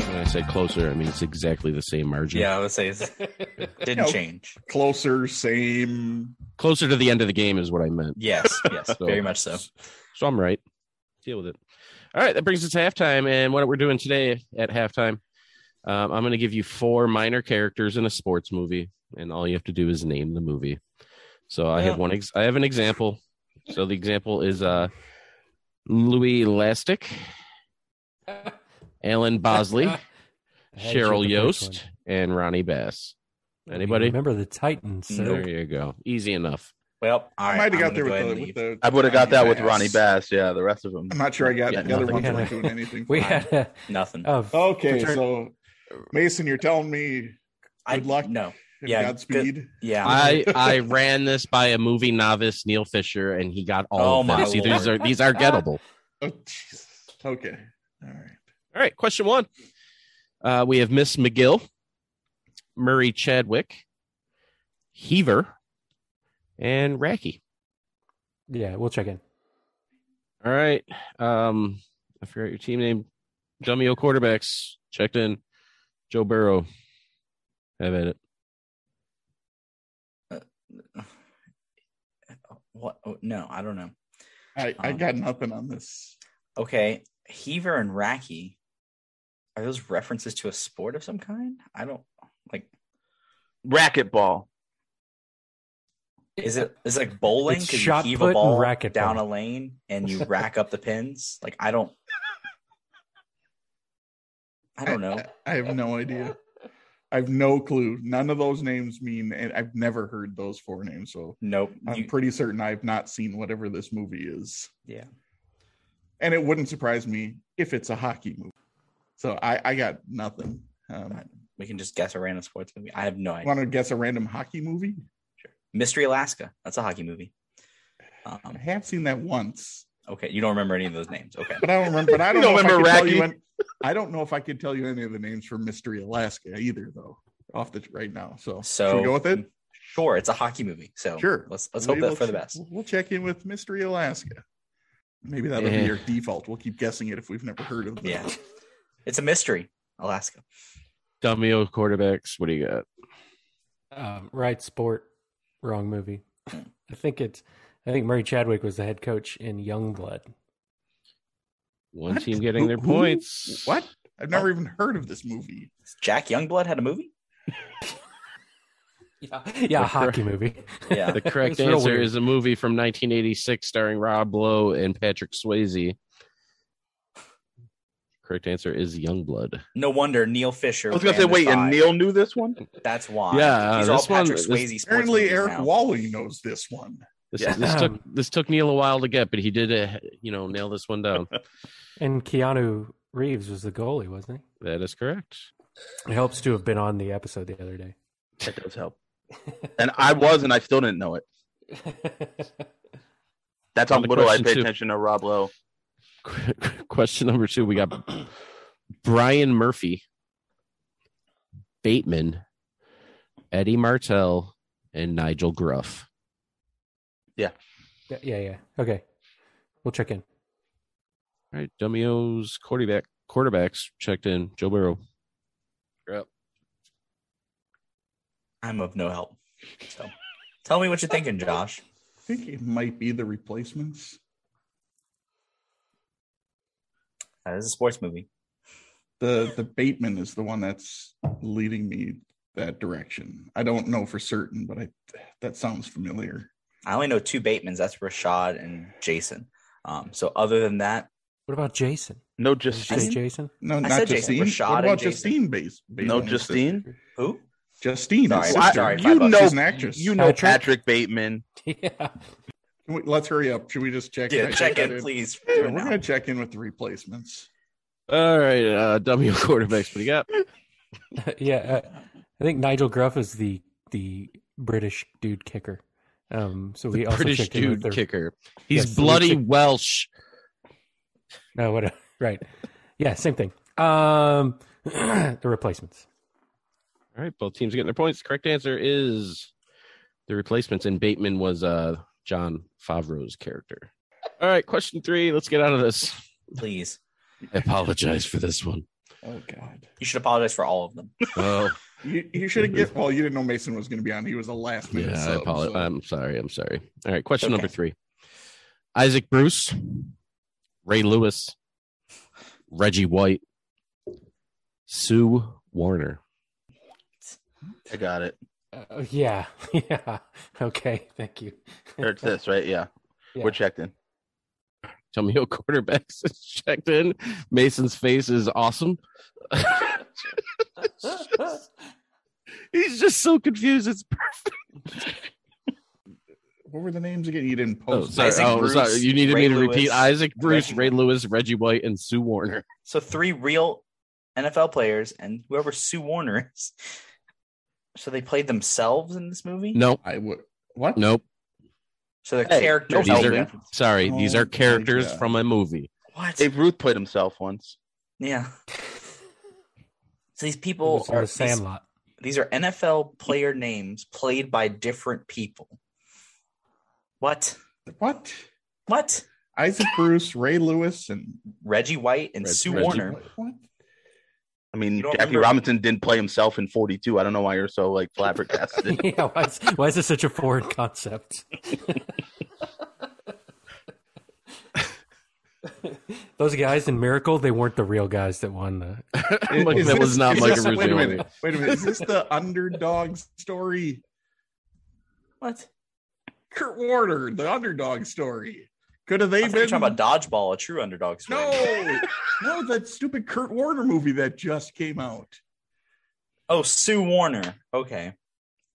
B: When I say closer, I mean it's exactly the same margin.
E: Yeah, I would say it didn't change.
F: Closer, same.
B: Closer to the end of the game is what I meant.
E: Yes,
B: So-
E: very much so.
B: So I'm right. Deal with it. All right, that brings us to halftime. And what we're doing today at halftime, I'm going to give you 4 minor characters in a sports movie, and all you have to do is name the movie. So I have I have an example. So the example is Louis Lastic, Alan Bosley,
D: I had
B: Cheryl
D: you with the first
B: Yost, and Ronnie Bass.
D: one.
B: Anybody?
D: Remember the Titans? So.
B: There you go. Easy enough.
E: Well, all
F: I
E: right.
F: might have
E: I'm
F: got there
E: gonna go ahead
F: with
E: and
F: the.
E: leave.
C: I would have got that with
F: Bass.
C: Ronnie Bass. Yeah, the rest of them.
F: I'm not sure I got
C: Yeah,
F: the other
C: nothing.
F: ones weren't doing anything.
D: We
F: for me.
D: had
E: Nothing.
F: Okay, so Mason, you're telling me good luck
E: No.
F: and
E: Yeah,
F: Godspeed.
E: Yeah.
B: I ran this by a movie novice, Neil Fisher, and he got all
E: Oh,
B: of them.
E: my
B: See,
E: Lord.
B: these are gettable.
F: Oh, Jesus. Okay. All right.
B: All right, question 1. We have Miss McGill, Murray Chadwick, Heaver, and Racky.
D: Yeah, we'll check in.
B: All right. I forgot your team name. Dummy O quarterbacks checked in. Joe Burrow. Have at it.
E: What? Oh, no, I don't know.
F: I got nothing on this.
E: Okay, Heaver and Racky. Are those references to a sport of some kind? I don't like.
C: Racquetball.
E: Is it like bowling?
D: It's
E: Because you
D: shot
E: heave
D: put
E: a
D: and
E: ball
D: racquetball.
E: down a lane and you rack up the pins. Like I don't know.
F: I have no idea. I have no clue. None of those names mean, and I've never heard those 4 names. So
E: Nope.
F: I'm pretty certain I've not seen whatever this movie is.
E: Yeah.
F: And it wouldn't surprise me if it's a hockey movie. So I got nothing.
E: We can just guess a random sports movie. I have no idea.
F: Want to guess a random hockey movie?
E: Mystery Alaska. That's a hockey movie.
F: I have seen that once.
E: Okay, you don't remember any of those names. Okay.
F: But I don't remember. But I don't
C: You
F: know
C: don't
F: if I
C: remember
F: could tell you.
C: Racky?
F: I don't know if I could tell you any of the names for Mystery Alaska either, though. Off the right now. So should we go with it?
E: Sure, it's a hockey movie. So
F: Sure.
E: let's hope that for the best.
F: We'll check in with Mystery Alaska. Maybe that'll be your default. We'll keep guessing it if we've never heard of it.
E: Yeah. It's a mystery, Alaska.
B: Dummy quarterbacks. What do you got?
D: Right sport, wrong movie. I think Murray Chadwick was the head coach in Youngblood.
B: One
F: What?
B: team getting their
F: Who?
B: points.
F: What? I've never even heard of this movie.
E: Jack Youngblood had a movie?
D: Yeah, a hockey movie.
E: Yeah.
B: The correct
D: It's real
B: answer
D: weird.
B: is a movie from 1986 starring Rob Lowe and Patrick Swayze. Correct answer is Youngblood.
E: No wonder Neil Fisher.
C: I was gonna say,
E: ran this
C: wait, and
E: by.
C: Neil knew this one?
E: That's why.
B: Yeah,
E: These are all
B: this one-
E: Patrick
B: this-
E: Swayze sports
F: Apparently,
E: movies
F: Eric
E: now.
F: Wally knows this one.
B: This took Neil a while to get, but he did nail this one down.
D: And Keanu Reeves was the goalie, wasn't
B: That is correct.
D: he? It helps to have been on the episode the other day.
C: That does help. And I still didn't know it. That's how
B: On to
C: little I
B: question
C: pay
B: 2.
C: attention to Rob Lowe.
B: Question number 2. We got Brian Murphy, Bateman, Eddie Martell, and Nigel Gruff.
D: Yeah. Okay. We'll check in.
B: All right, Dummy-O's quarterbacks checked in. Joe Burrow. You're up.
E: I'm of no help. So tell me what you're thinking, Josh.
F: I think it might be The Replacements.
E: That is a sports movie.
F: The Bateman is the one that's leading me that direction. I don't know for certain, but that sounds familiar.
E: I only know 2 Batemans. That's Rashad and Jason. So other than that,
D: What about Jason?
C: No,
D: Did you say
C: Justine.
D: Jason?
F: No, not
E: said Jason.
F: Justine.
E: Rashad
F: What
E: and
F: about
E: Jason.
F: Justine? Bateman's
C: No,
F: sister?
C: Justine.
E: who?
F: Justine.
E: Sorry,
F: his
E: I'm
F: sister.
E: sorry.
C: You
E: 5 bucks.
C: know,
F: She's an actress.
C: you know
D: Patrick?
C: Patrick Bateman.
D: Yeah.
F: Let's hurry up. Should we just check?
E: Yeah,
F: I
E: check
F: checked
E: in,
F: that
E: please.
F: Yeah,
E: Do it
F: we're
E: now.
F: gonna check in with The Replacements.
B: All right, Dummy quarterbacks. What do you got?
D: Yeah. I think Nigel Gruff is the British dude kicker. So we also
B: British
D: checked in with
B: dude
D: their-
B: kicker. He's
D: Yes, so we
B: bloody
D: checked-
B: Welsh.
D: No, what? Right. Yeah, same thing. The Replacements.
B: All right, both teams getting their points. Correct answer is The Replacements, and Bateman was John Favreau's character. All right, question 3. Let's get out of this.
E: Please.
B: I apologize for this one.
F: Oh God.
E: You should apologize for all of them.
B: Oh,
F: You should have get. Well, you didn't know Mason was going to be on. He was a last minute.
B: yeah, I
F: sub,
B: apologize.
F: so-
B: I'm sorry. All right, question
E: Okay.
B: number 3. Isaac Bruce, Ray Lewis, Reggie White, Sue Warner.
C: I got it.
D: Yeah. Yeah. Okay. Thank you.
C: Or it's this, right? Yeah.
D: Yeah.
C: We're checked in.
B: Tell me who quarterbacks is checked in. Mason's face is awesome. He's just so confused. It's perfect.
F: What were the names again? You didn't
B: Oh,
F: post.
B: sorry.
E: Isaac Bruce,
B: Sorry. You needed
E: Ray
B: me to repeat
E: Lewis,
B: Isaac Bruce,
E: Reggie
B: Ray Lewis, Reggie White, and Sue Warner.
E: So 3 real NFL players and whoever Sue Warner is. So they played themselves in this movie?
B: Nope.
F: I would. What?
B: Nope.
E: So the
C: Hey,
E: characters.
C: no
B: These
C: help,
B: are
C: man.
B: sorry. These
F: Oh
B: are characters
F: my God.
B: from a movie.
E: What?
C: Dave Ruth played himself once.
E: Yeah. So these
D: It
E: people
D: was in
E: are
D: the Sandlot.
E: these are NFL player names played by different people. What?
F: What?
E: What?
F: Isaac Bruce, Ray Lewis, and
E: Reggie White and Sue
B: Reggie
E: Warner.
B: White.
F: What?
C: I mean,
E: You don't
C: Jackie
E: remember-
C: Robinson didn't play himself in 42. I don't know why you're so like flabbergasted.
D: Yeah. Why is this such a foreign concept? Those guys in Miracle, they weren't the real guys that won the.
B: That was not Mike Russo.
F: Wait a minute. Is this the underdog story?
E: What?
F: Kurt Warner, the underdog story. Could have they been
E: talking about Dodgeball, a true underdog story?
F: No, that stupid Kurt Warner movie that just came out.
E: Oh, Sue Warner. Okay.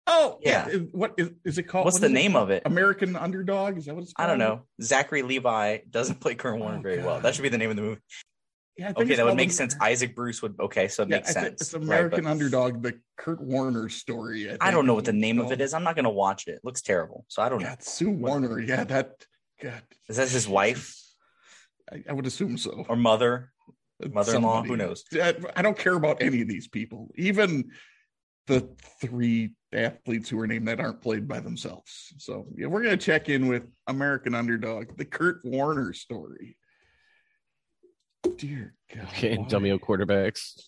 F: Oh, yeah. What is it called?
E: What's the name of it?
F: American Underdog? Is that what it's called?
E: I don't know. Zachary Levi doesn't play Kurt Warner very well. That should be the name of the movie.
F: Yeah,
E: okay, that would make sense. Isaac Bruce would. Okay, so it makes sense.
F: It's American Underdog, the Kurt Warner story.
E: I don't know what the name of it is. I'm not going to watch it. It looks terrible. So I don't know.
F: Sue Warner. Yeah, God.
E: Is that his wife?
F: I would assume so.
E: Or mother-in-law? Who knows?
F: I don't care about any of these people. Even the 3 athletes who are named that aren't played by themselves. So yeah, we're going to check in with American Underdog, the Kurt Warner story. Dear God.
B: Okay, dummy quarterbacks.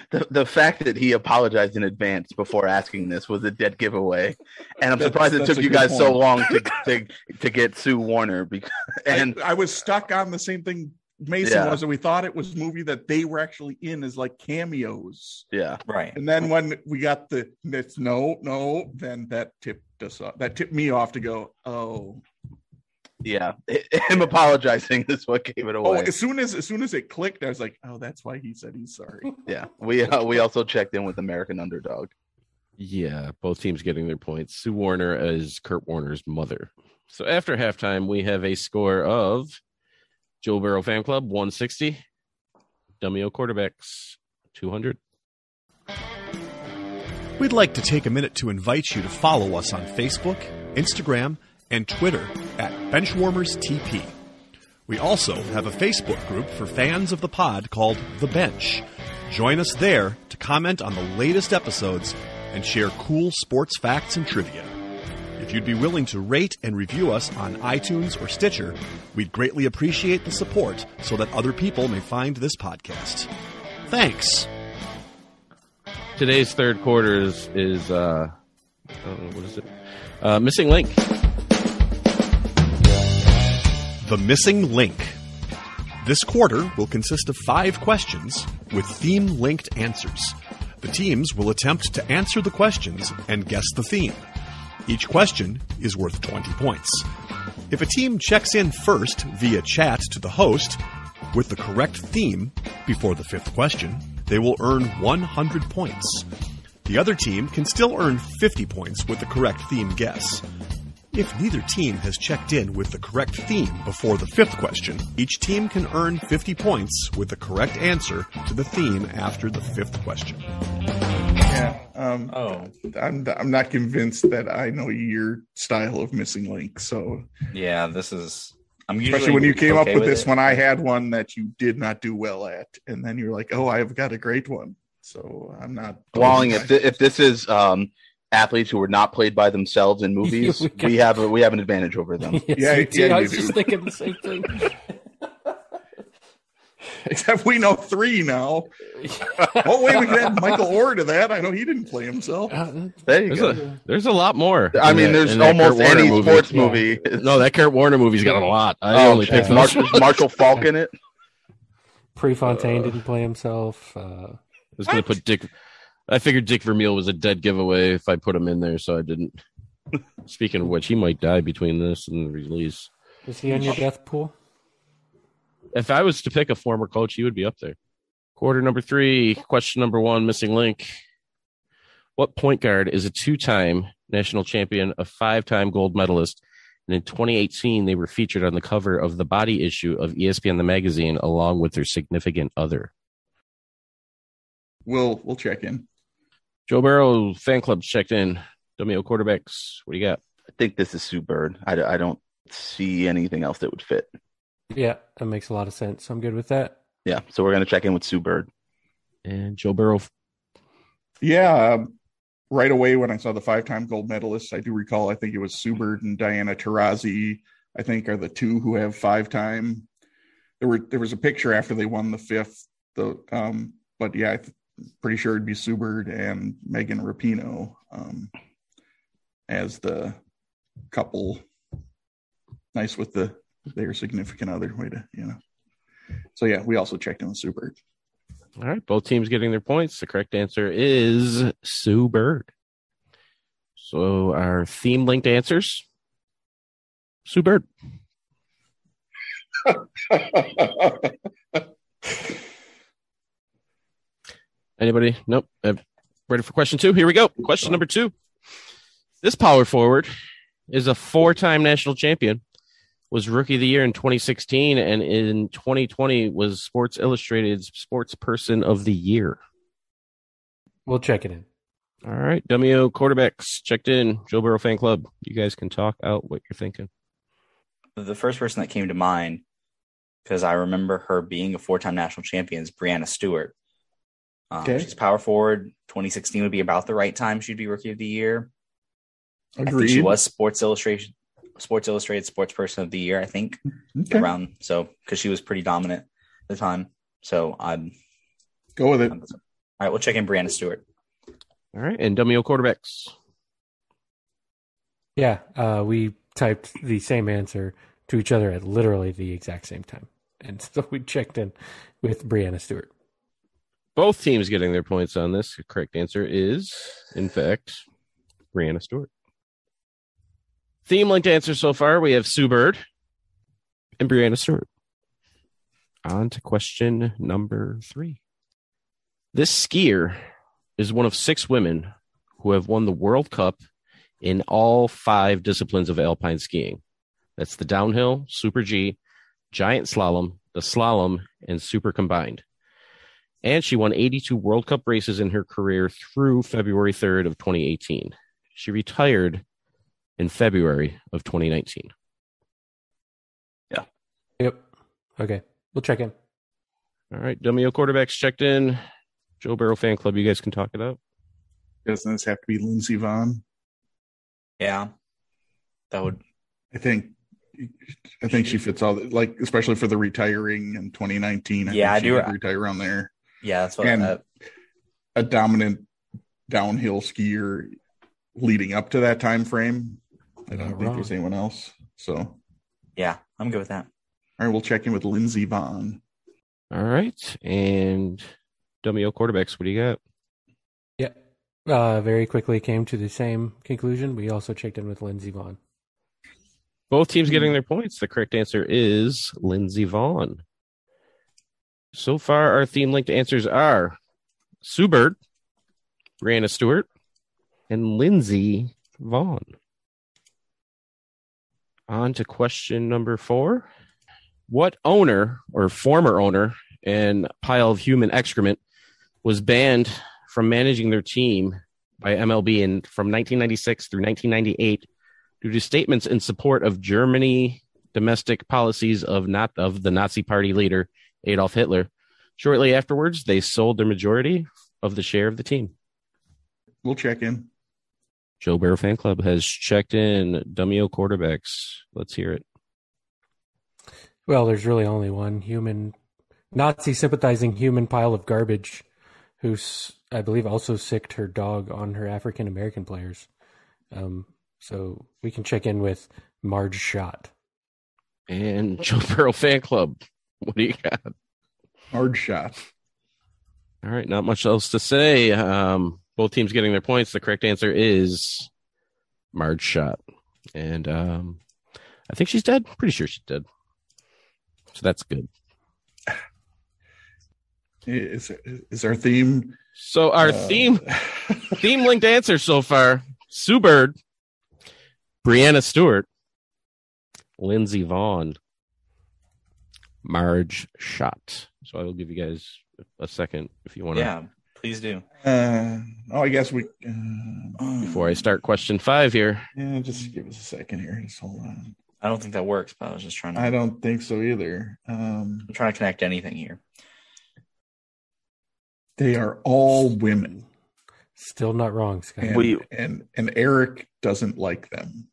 C: The fact that he apologized in advance before asking this was a dead giveaway, and I'm surprised it took you guys so long to get Sue Warner. And
F: I was stuck on the same thing Mason was, and we thought it was a movie that they were actually in as like cameos.
C: Yeah,
E: right.
F: And then when we got no, then that tipped us off. That tipped me off to go, oh.
C: Yeah, him apologizing is what gave it away.
F: Oh, as soon as it clicked, I was like, "Oh, that's why he said he's sorry."
C: Yeah, we also checked in with American Underdog.
B: Yeah, both teams getting their points. Sue Warner as Kurt Warner's mother. So after halftime, we have a score of Joe Burrow Fan Club 160, Dummy Quarterbacks 200.
G: We'd like to take a minute to invite you to follow us on Facebook, Instagram, and Twitter at Benchwarmers TP. We also have a Facebook group for fans of the pod called The Bench. Join us there to comment on the latest episodes and share cool sports facts and trivia. If you'd be willing to rate and review us on iTunes or Stitcher, we'd greatly appreciate the support so that other people may find this podcast. Thanks.
B: Today's third quarter is what is it? Missing Link.
G: The Missing Link. This quarter will consist of 5 questions with theme-linked answers. The teams will attempt to answer the questions and guess the theme. Each question is worth 20 points. If a team checks in first via chat to the host with the correct theme before the 5th question, they will earn 100 points. The other team can still earn 50 points with the correct theme guess. If neither team has checked in with the correct theme before the 5th question, each team can earn 50 points with the correct answer to the theme after the 5th question.
F: Yeah. I'm not convinced that I know your style of Missing Link. So
E: yeah, this is.
F: Especially when you came up with this one, I had one that you did not do well at, and then you're like, "Oh, I've got a great one." So I'm not.
C: Walling, if this is athletes who were not played by themselves in movies, we have an advantage over them.
D: Yes, I was just thinking the same thing.
F: Except we know 3 now. Oh wait, we can add Michael Orr to that. I know he didn't play himself.
C: There you go.
B: There's a lot more.
C: I mean, there's almost any sports movie.
B: No, that Kurt Warner movie's got a lot. I only picked
C: Marshall Falk in it.
D: Prefontaine didn't play himself.
B: I was going to put Dick. I figured Dick Vermeil was a dead giveaway if I put him in there, so I didn't. Speaking of which, he might die between this and the release.
D: Is he on your death pool?
B: If I was to pick a former coach, he would be up there. Quarter number 3, question number 1, Missing Link. What point guard is a 2-time national champion, a 5-time gold medalist, and in 2018 they were featured on the cover of the body issue of ESPN the magazine along with their significant other?
F: We'll check in.
B: Joe Burrow fan club's checked in. Dummy quarterbacks, what do you got?
C: I think this is Sue Bird. I don't see anything else that would fit.
D: Yeah, that makes a lot of sense. I'm good with that.
C: Yeah, so we're going to check in with Sue Bird.
B: And Joe Burrow.
F: Yeah, right away when I saw the 5-time gold medalists, I do recall, I think it was Sue Bird and Diana Taurasi, I think are the 2 who have 5-time. There was a picture after they won the 5th, but yeah, I'm pretty sure it'd be Sue Bird and Megan Rapinoe as the couple. Nice with their significant other way to, So yeah, we also checked in with Sue Bird.
B: All right, both teams getting their points. The correct answer is Sue Bird. So our theme linked answers, Sue Bird. Anybody? Nope. Ready for question 2? Here we go. Question number 2. This power forward is a 4-time national champion, was Rookie of the Year in 2016, and in 2020 was Sports Illustrated's Sports Person of the Year.
D: We'll check it in.
B: All right, WO quarterbacks checked in. Joe Burrow fan club. You guys can talk out what you're thinking.
E: The first person that came to mind, because I remember her being a 4-time national champion, is Brianna Stewart.
F: Okay.
E: She's power forward. 2016 would be about the right time she'd be Rookie of the Year.
F: Agreed.
E: I think she was Sports Illustrated Sports Person of the Year, I think.
F: Okay.
E: Around, so because she was pretty dominant at the time. So I'm
F: Go with it.
E: all right, we'll check in Brianna Stewart.
B: All right, and WO quarterbacks.
D: Yeah, we typed the same answer to each other at literally the exact same time. And so we checked in with Brianna Stewart.
B: Both teams getting their points on this. The correct answer is, in fact, Brianna Stewart. Theme linked answer so far, we have Sue Bird and Brianna Stewart. On to question number 3. This skier is one of 6 women who have won the World Cup in all 5 disciplines of alpine skiing. That's the downhill, Super G, giant slalom, the slalom, and super combined. And she won 82 World Cup races in her career through February 3rd of 2018. She retired in February of 2019.
E: Yeah.
D: Yep. Okay. We'll check in.
B: All right. WO quarterbacks checked in. Joe Burrow fan club, you guys can talk it out.
F: Doesn't this have to be Lindsey Vonn?
E: Yeah. That would.
F: I think she fits all like, especially for the retiring in 2019.
E: I
F: think
E: do.
F: She retire around there.
E: Yeah, that's what.
F: And a dominant downhill skier leading up to that time frame. I don't think there's anyone else. So
E: yeah, I'm good with that.
F: all right, we'll check in with Lindsey Vonn.
B: All right. And WO quarterbacks, what do you got?
D: Yeah. Very quickly came to the same conclusion. We also checked in with Lindsey Vonn.
B: Both teams getting their points. The correct answer is Lindsey Vonn. So far, our theme-linked answers are Sue Bird, Brianna Stewart, and Lindsey Vonn. On to question number 4. What owner or former owner and pile of human excrement was banned from managing their team by MLB from 1996 through 1998 due to statements in support of Germany domestic policies of the Nazi Party leader Adolf Hitler? Shortly afterwards, they sold their majority of the share of the team.
F: We'll check in.
B: Joe Burrow fan club has checked in. WO quarterbacks. Let's hear it.
D: Well, there's really only one human, Nazi sympathizing human pile of garbage who's, I believe, also sicked her dog on her African American players. So we can check in with Marge Schott.
B: And Joe Burrow fan club. What do you got?
F: Hard shot.
B: All right, not much else to say. Both teams getting their points. The correct answer is Marge Schott. And I think she's dead. Pretty sure she's dead. So that's good.
F: Is our theme?
B: So our theme linked answer so far: Sue Bird, Brianna Stewart, Lindsey Vonn, Marge Schott. So I will give you guys a second if you want to.
E: Yeah, please do.
F: I guess we.
B: Before I start question 5 here.
F: Yeah, just give us a second here. Just hold on.
E: I don't think that works, but I was just trying to.
F: I don't think so either.
E: I'm trying to connect anything here.
F: They are all women.
D: Still not wrong, Scott.
F: And Eric doesn't like them.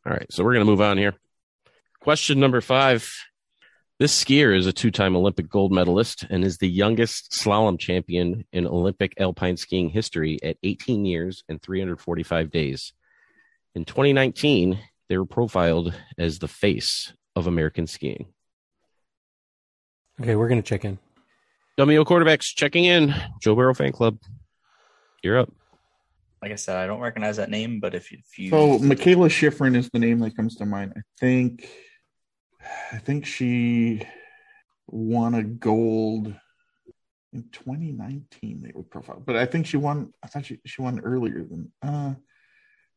B: All right, so we're going to move on here. Question number 5. This skier is a 2-time Olympic gold medalist and is the youngest slalom champion in Olympic alpine skiing history at 18 years and 345 days. In 2019, they were profiled as the face of American skiing.
D: Okay, we're gonna check in.
B: WO quarterbacks checking in. Joe Burrow fan club. You're up.
E: Like I said, I don't recognize that name, but if you
F: So Michaela Schifrin is the name that comes to mind. I think she won a gold in 2019. They would profile, but I think she won. I thought she won earlier than.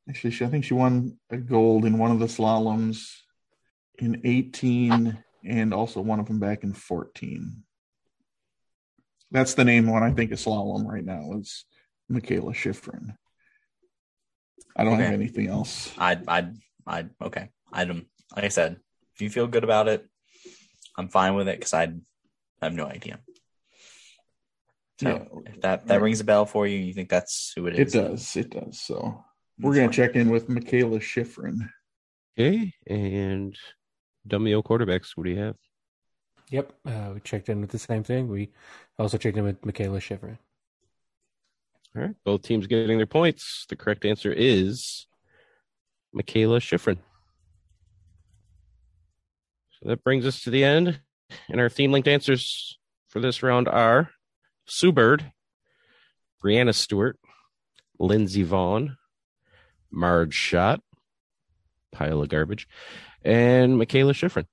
F: Actually, I think she won a gold in one of the slaloms in 18, and also one of them back in 14. That's the name one I think of slalom right now is Michaela Schifrin. I don't have anything else.
E: Okay. I don't. Like I said, if you feel good about it, I'm fine with it because I have no idea. So if that rings a bell for you, you think that's who it is?
F: It does. So we're going to check in with Michaela Schifrin.
B: Okay, and WO quarterbacks, what do you have?
D: Yep, we checked in with the same thing. We also checked in with Michaela Schifrin.
B: All right, both teams getting their points. The correct answer is Michaela Schifrin. So that brings us to the end. And our theme-linked answers for this round are Sue Bird, Brianna Stewart, Lindsey Vaughn, Marge Schott, pile of garbage, and Michaela Schifrin.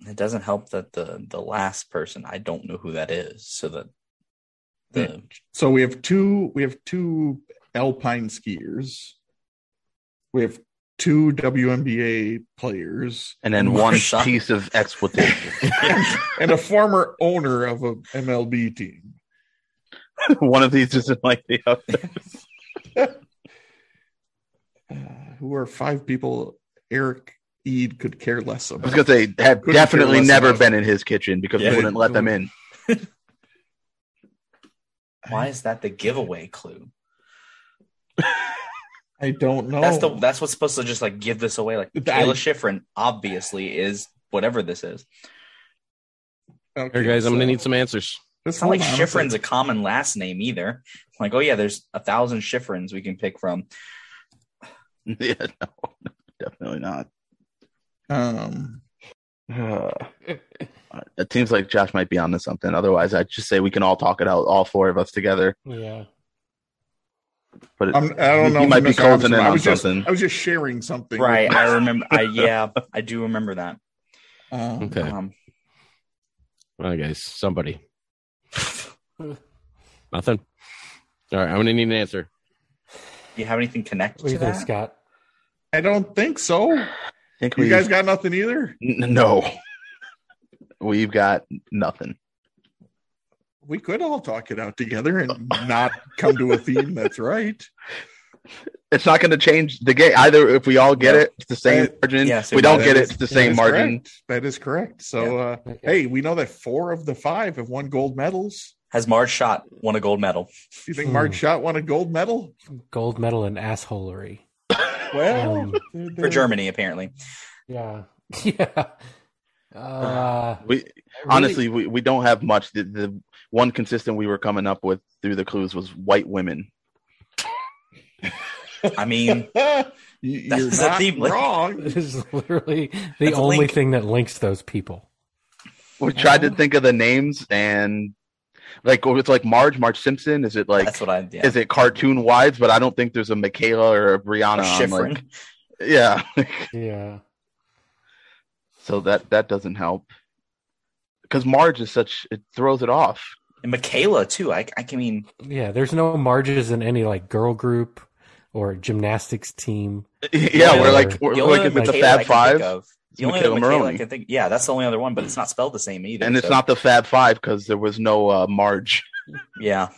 E: It doesn't help that the last person, I don't know who that is. So
F: so we have two alpine skiers. We have two WNBA players,
C: and then one piece of exploitation,
F: and a former owner of a MLB team.
C: One of these isn't like the other.
F: Who are five people Eric Eid could care less about.
C: I was going to say, have definitely never been in his kitchen because we wouldn't let them in.
E: Why is that the giveaway clue?
F: I don't know.
E: That's what's supposed to just like give this away. Like Michaela Schifrin obviously is whatever this is.
B: Okay, here, guys, I'm going to need some answers.
E: It's not like Schifrin's a common last name either. Like, oh yeah, there's 1,000 Schifrins we can pick from.
C: Yeah, no, definitely not. It seems like Josh might be onto something. Otherwise, I'd just say we can all talk it out, all four of us together.
D: Yeah.
C: But
F: I don't know.
C: He might be closing in on something.
F: I was just sharing something.
E: Right. I remember. I do remember that.
B: Okay. All right, guys. Somebody. Nothing. All right. I'm going to need an answer.
E: Do you have anything connected
D: to that,
E: Scott?
F: I don't think so. You guys got nothing either?
C: No. We've got nothing.
F: We could all talk it out together and not come to a theme that's right.
C: It's not going to change the game. Either if we all get it, it's the same margin. If we don't get it, it's the same margin.
F: Correct. That is correct. So, hey, we know that 4 of the 5 have won gold medals.
E: Has Marge Schott won a gold medal?
F: Do you think Marge Schott won a gold medal?
D: Gold medal in assholery.
F: Well,
E: for Germany, apparently.
D: Yeah. Yeah.
C: Honestly, we don't have much. The one consistent we were coming up with through the clues was white women.
E: I mean,
F: you're not wrong.
D: This is literally the only thing that links those people.
C: We tried to think of the names and like it's like Marge Simpson. Is it like
E: that's what
C: is it cartoon wives? But I don't think there's a Michaela or a Brianna on like, yeah.
D: Yeah.
C: So that doesn't help because Marge is it throws it off.
E: And Michaela too. I mean,
D: yeah. There's no Marges in any like girl group or gymnastics team.
C: Yeah, we're like the Fab Five.
E: The only other Michaela I can think, yeah, that's the only other one, but it's not spelled the same either.
C: And it's not the Fab Five because there was no Marge.
E: Yeah,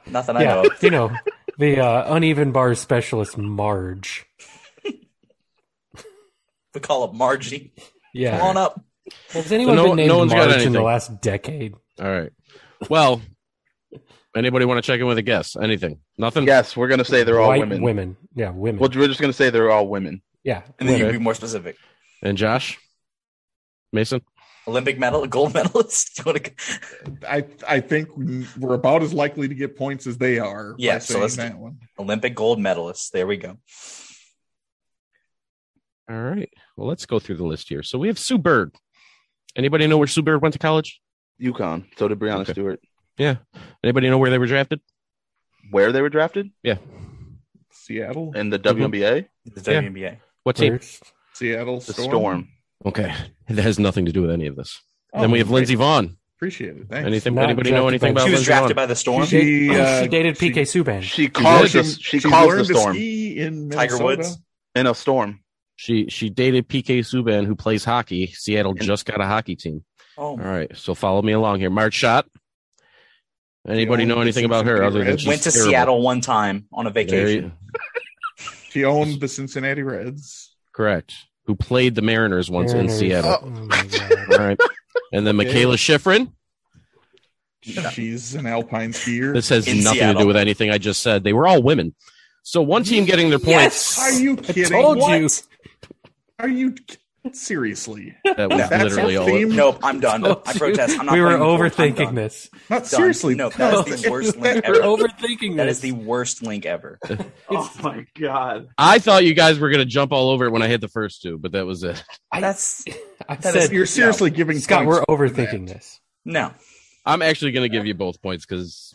E: nothing I know of.
D: You know, the uneven bar specialist Marge.
E: We call it Margie.
D: Yeah,
E: come on up.
D: Has anyone been named Marge in the last decade?
B: All right. Well, anybody want to check in with a guess? Anything? Nothing?
C: Yes, we're going to say they're all women.
D: Women. Yeah, women.
C: Well, we're just going to say they're all women.
D: Yeah.
E: And then you can be more specific.
B: And Josh? Mason?
E: Olympic medal, gold medalist?
F: I think we're about as likely to get points as they are.
E: Yeah, so let's that one. Olympic gold medalists. There we go.
B: All right. Well, let's go through the list here. So we have Sue Bird. Anybody know where Sue Bird went to college?
C: UConn. So did Breonna
B: Okay.
C: Stewart.
B: Yeah. Anybody know where they were drafted?
C: Where they were drafted?
B: Yeah.
F: Seattle.
C: In the WNBA?
E: The WNBA.
B: What team?
D: First.
F: Seattle
C: The
F: Storm.
C: Storm.
B: Okay. It has nothing to do with any of this.
F: Oh,
B: Then we have
F: great.
B: Lindsey Vaughn.
F: Appreciate it. Thanks.
B: Anything?
D: Not
B: Anybody know
D: drafted
B: anything
D: by-
B: about
E: She was
B: Lindsey
E: drafted
B: Vaughn?
E: by the Storm.
F: She
D: dated PK Subban.
C: She caused
F: learned-
C: the, she
F: she
C: caused
F: learned
C: the storm
F: to ski in
E: Tiger
F: Minnesota.
E: Woods.
C: in a storm.
B: She dated PK Subban, who plays hockey. Seattle just got a hockey team.
E: Oh,
B: All right, so follow me along here. Marge Schott. Anybody
F: She
B: know
F: owned
B: anything
F: the
B: about her
F: Cincinnati
B: other than
F: Reds.
B: she's
E: went to
B: terrible?
E: Seattle one time on a
B: There
E: vacation.
F: She owned the Cincinnati Reds.
B: Correct. Who played the Mariners once in
D: Mariners.
B: Seattle.
D: Oh my God.
B: All right. And then Michaela Schifrin.
F: She's an alpine skier.
B: This has
E: In
B: nothing to
E: Seattle.
B: do with anything I just said. They were all women. So one team getting their points.
F: Are you kidding?
D: told
F: What?
D: you.
F: Are you seriously?
B: That was
F: That's
B: literally
F: a
B: all.
F: theme?
E: Nope, I'm done.
D: Told
E: I
D: you.
E: protest. I'm not
D: We were
E: playing the board. I'm
D: overthinking
E: done.
D: this.
F: Not
E: Done.
F: seriously.
E: No, that is the worst link
D: We were
E: ever.
D: overthinking
E: That
D: this.
E: is the worst link ever.
C: Oh my god.
B: I thought you guys were going to jump all over it when I hit the first two, but that was it.
E: That's
D: I
E: that is-
D: said,
F: You're seriously giving
D: Scott,
F: points
D: we're
F: for
D: overthinking
F: that.
D: this.
E: no.
B: I'm actually going to give you both points because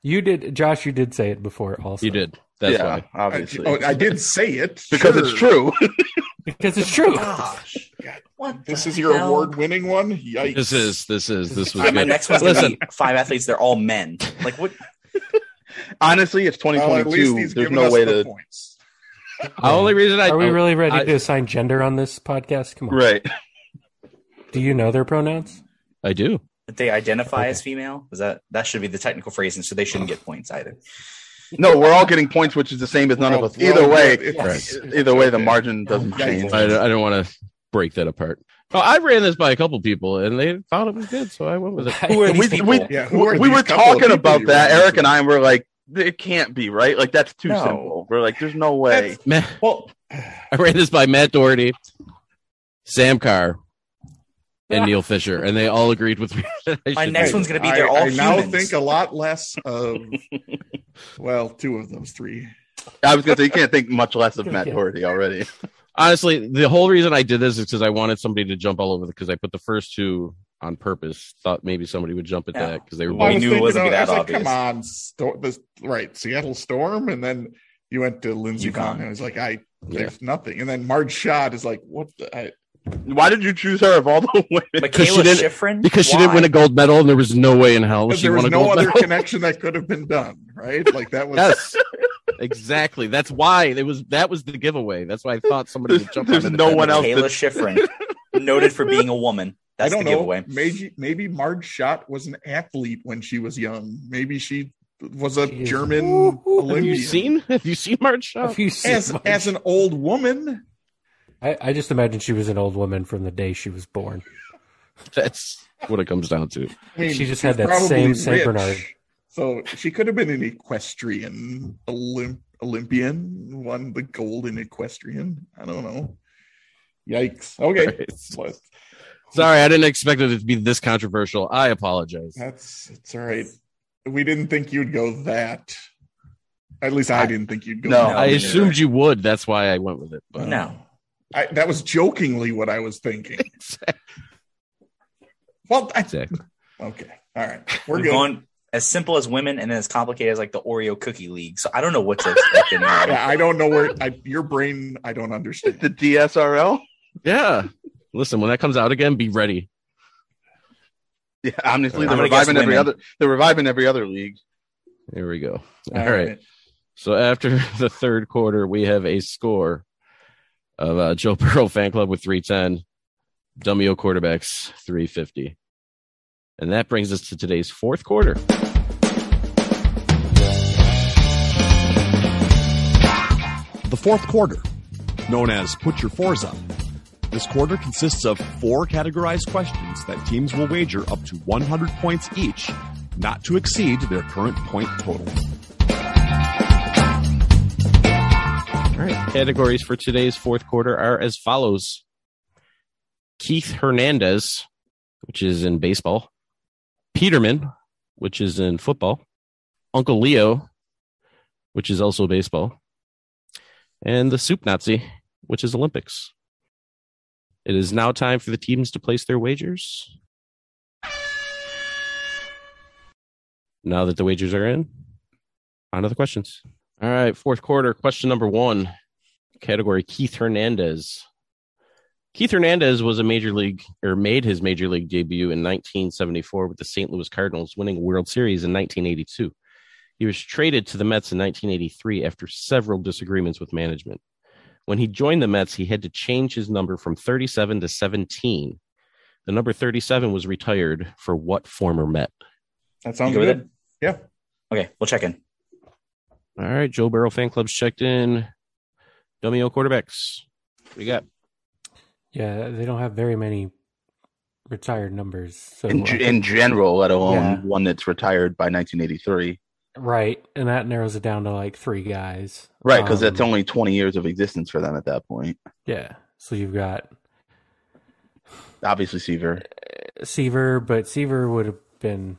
D: You did, Josh. You did say it before, also.
B: you did. That's
C: yeah,
B: why.
C: obviously.
F: I did say it
C: because
F: sure.
C: it's true.
D: because it's true.
E: Gosh. What
F: This
E: the
F: is your
E: hell?
F: award-winning one. Yikes!
B: This was
E: My
B: good.
E: next one's gonna
B: Listen,
E: be 5 athletes. They're all men. Like what?
C: Honestly, it's
F: Well, at least
C: 2022.
F: he's
C: There's
F: giving
C: no
F: us
C: way
F: the
C: to.
F: points.
B: the only reason I
D: Are we really ready
B: I-
D: to assign gender on this podcast? Come on.
C: Right.
D: Do you know their pronouns?
B: I do.
E: They identify as female. Is that should be the technical phrasing? So they shouldn't get points either.
C: No, we're all getting points, which is the same as none of us.
F: Well,
C: Either way,
F: it's-
C: either way, the margin doesn't
F: Yikes.
C: change.
B: I don't want to break that apart. Oh, I ran this by a couple people and they thought it was good, so I went with it.
E: Who are these people?
F: Yeah, who are
C: we
F: these
C: were
F: couple of
C: talking
F: people
C: about
F: you
C: that.
F: ran
C: Eric
F: into?
C: and I were like, it can't be right. Like that's too
E: No.
C: simple. We're like, there's no way.
F: Well,
B: I ran this by Matt Doherty, Sam Carr, and Neil Fisher, and they all agreed with me. that I
E: My
B: should
E: next
B: do
E: one's
B: it.
E: gonna be they're all
F: I now
E: humans.
F: think a lot less of. Well, two of those three.
C: I was gonna say you can't think much less of Matt
D: Yeah.
C: Doherty already.
B: Honestly, the whole reason I did this is because I wanted somebody to jump all over because I put the first two on purpose. Thought maybe somebody would jump at
E: Yeah.
B: that because they were
E: Well,
B: both.
E: we knew it wasn't
F: I
E: that
F: was like,
E: obvious.
F: come on, right? Seattle Storm, and then you went to Lindsey
E: UConn.
F: Vaughn, and I was like, there's nothing. And then Marge Schott is like, what?
C: Why did you choose her of all the women?
B: Because she
E: Michaela
B: didn't-
E: Schifrin.
B: Because she didn't win a gold medal, and there was no way in hell she
F: There
B: won
F: was
B: a
F: no
B: gold
F: other
B: medal.
F: connection that could have been done, right? Like that was.
B: Yes, exactly. That's why that was the giveaway. That's why I thought somebody would jump.
C: There's
B: on it.
C: no one else
E: Michaela
C: that-
E: Schifrin, noted for being a woman. That's
F: I don't
E: the
F: know.
E: giveaway.
F: Maybe Marge Schott was an athlete when she was young. Maybe she was a
D: She is-
F: German
D: Ooh,
F: Olympian.
B: Have you seen Marge Schott?
D: If you see
F: As an old woman,
D: I just imagine she was an old woman from the day she was born.
B: That's what it comes down to.
F: I mean,
D: She just
F: she's
D: had that
F: probably
D: same Saint
F: rich.
D: Bernard.
F: So she could have been an equestrian Olympian, won the gold in equestrian. I don't know. Yikes. Okay.
B: Right.
F: What?
B: Sorry, I didn't expect it to be this controversial. I apologize.
F: It's all right. We didn't think you'd go that. At least I didn't think you'd go
C: No,
F: that.
B: I
E: me
B: assumed you would. That's why I went with it. But
E: No.
F: That was jokingly what I was thinking. Well,
B: exactly.
F: okay. All right. We're
E: We've
F: good.
E: gone as simple as women and as complicated as like the Oreo cookie league. So I don't know what to expect anymore.
F: Yeah, I don't know where your brain. I don't understand.
C: The DSRL.
B: Yeah. Listen, when that comes out again, be ready.
C: Yeah, honestly,
E: I'm
C: they're
E: gonna guess
C: reviving every
E: women.
C: other. They're reviving every other league.
B: Here we go.
F: All
B: All right. So after the third quarter, we have a score of Joe Burrow fan club with 310, Dummy O quarterbacks 350. And that brings us to today's fourth quarter.
G: The fourth quarter, known as Put Your Fours Up. This quarter consists of 4 categorized questions that teams will wager up to 100 points each, not to exceed their current point total.
B: All right. Categories for today's fourth quarter are as follows. Keith Hernandez, which is in baseball. Peterman, which is in football. Uncle Leo, which is also baseball. And the Soup Nazi, which is Olympics. It is now time for the teams to place their wagers. Now that the wagers are in, on to the questions. All right, fourth quarter, question number 1, category Keith Hernandez. Keith Hernandez was made his major league debut in 1974 with the St. Louis Cardinals, winning a World Series in 1982. He was traded to the Mets in 1983 after several disagreements with management. When he joined the Mets, he had to change his number from 37 to 17. The number 37 was retired for what former Met?
F: That sounds good. Yeah.
E: Okay, we'll check in.
B: All right, Joe Burrow fan club's checked in. Dummy O quarterbacks. What do you got?
D: Yeah, they don't have very many retired numbers. So
C: in general, let alone one that's retired by 1983.
D: Right, and that narrows it down to like 3 guys.
C: Right, because that's only 20 years of existence for them at that point.
D: Yeah, so you've got
C: obviously Seaver,
D: but Seaver would have been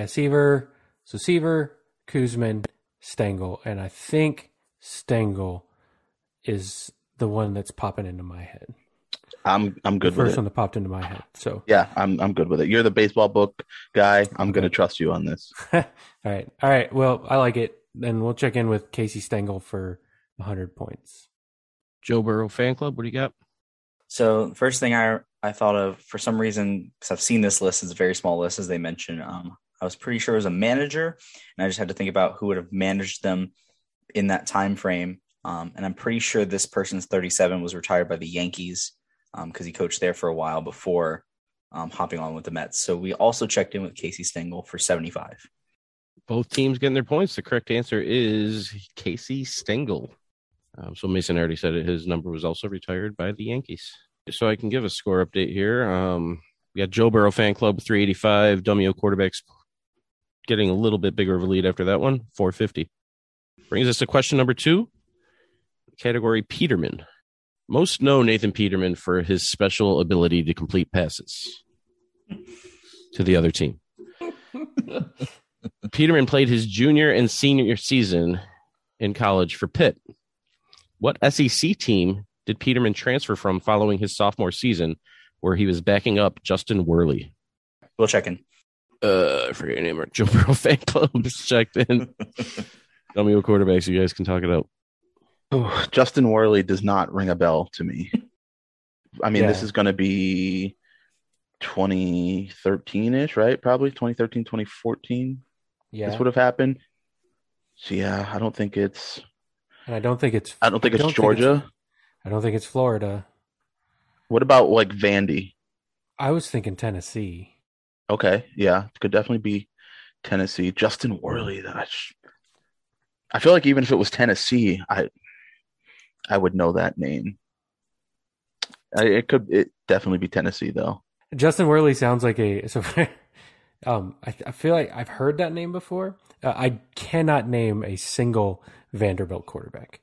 D: Seaver. So Seaver, Kuzman, Stengel, and I think Stengel is the one that's popping into my head.
C: I'm good with it.
D: First one that popped into my head. So
C: yeah, I'm good with it. You're the baseball book guy. I'm going to trust you on this.
D: All right. Well, I like it. Then we'll check in with Casey Stengel for 100 points.
B: Joe Burrow fan club. What do you got?
E: So first thing I thought of, for some reason, because I've seen this list, it's a very small list, as they mentioned. I was pretty sure it was a manager, and I just had to think about who would have managed them in that time frame. And I'm pretty sure this person's 37 was retired by the Yankees because he coached there for a while before hopping on with the Mets. So we also checked in with Casey Stengel for 75.
B: Both teams getting their points. The correct answer is Casey Stengel. So Mason already said it. His number was also retired by the Yankees. So I can give a score update here. We got Joe Burrow fan club 385. Dummy O quarterbacks getting a little bit bigger of a lead after that one, 450. Brings us to question number 2. Category Peterman. Most know Nathan Peterman for his special ability to complete passes to the other team. Peterman played his junior and senior season in college for Pitt. What SEC team did Peterman transfer from following his sophomore season, where he was backing up Justin Worley?
E: We'll check in.
B: I forget your name. Joe Burrow fan club just checked in. Tell me what quarterbacks, you guys can talk it out.
C: Oh, Justin Worley does not ring a bell to me. I mean, This is going to be 2013-ish, right? Probably 2013, 2014.
D: Yeah.
C: This would have happened. So, yeah, I don't think it's...
D: And I don't think it's
C: Georgia.
D: I don't think it's Florida.
C: What about, like, Vandy?
D: I was thinking Tennessee.
C: Okay, yeah. It could definitely be Tennessee. Justin Worley, I feel like even if it was Tennessee, I would know that name. It definitely be Tennessee though.
D: Justin Worley sounds like I feel like I've heard that name before. I cannot name a single Vanderbilt quarterback.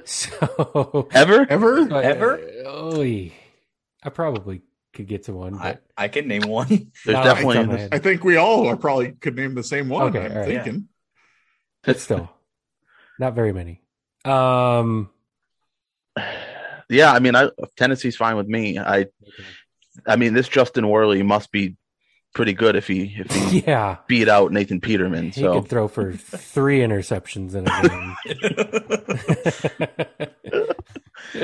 D: So
C: ever?
D: I probably could get to one, but
E: I can name one.
C: There's definitely.
F: I think we all probably could name the same one.
D: Okay,
F: I'm thinking.
E: Yeah.
D: But still, not very many.
C: Yeah, I mean, Tennessee's fine with me. I mean, this Justin Worley must be pretty good if he beat out Nathan Peterman.
D: He could throw for 3 interceptions in a game.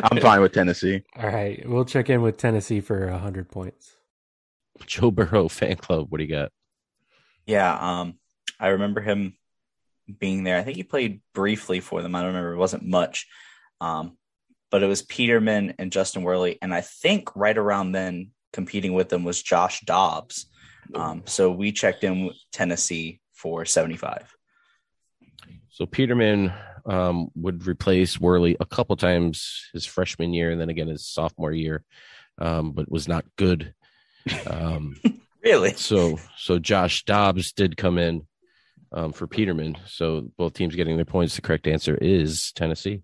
C: I'm fine with Tennessee.
D: All right, we'll check in with Tennessee for 100 points.
B: Joe Burrow fan club. What do you got?
E: Yeah, I remember him being there. I think he played briefly for them. I don't remember. It wasn't much. But it was Peterman and Justin Worley. And I think right around then competing with them was Josh Dobbs. So we checked in with Tennessee for 75.
B: So Peterman would replace Worley a couple times his freshman year and then again his sophomore year, but was not good.
E: Really?
B: So Josh Dobbs did come in for Peterman. So both teams getting their points. The correct answer is Tennessee.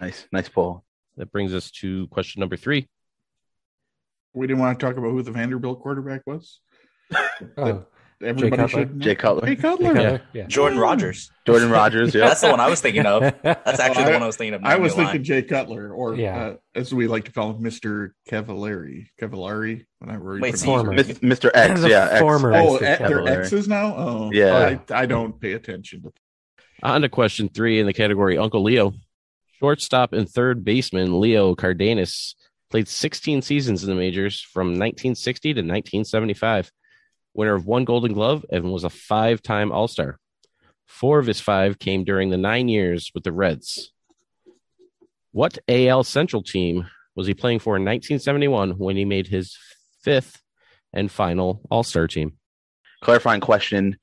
C: Nice pull.
B: That brings us to question number 3.
F: We didn't want to talk about who the Vanderbilt quarterback was.
D: Oh,
F: everybody should know.
C: Jay Cutler.
F: Jay Cutler.
D: Yeah. Yeah.
E: Jordan Rogers.
C: Jordan Rogers. Yeah.
E: That's the one I was thinking of. That's actually the one I was thinking of.
F: I was
E: Not gonna
F: thinking
E: lie.
F: Jay Cutler, or
D: Yeah.
F: as we like to call him, Mr. Cavallari, whatever.
E: Wait,
D: Former.
C: Mr. X.
D: The
C: Yeah. X.
D: former.
F: Oh,
D: Mr.
F: they're
C: Cavallari.
F: X's now. Oh,
C: Yeah.
F: I don't pay attention to.
B: On to question 3 in the category Uncle Leo. Shortstop and third baseman Leo Cardenas played 16 seasons in the majors from 1960 to 1975. Winner of 1 Golden Glove and was a 5-time All-Star. 4 of his 5 came during the 9 years with the Reds. What AL Central team was he playing for in 1971 when he made his 5th and final All-Star team?
C: Clarifying question: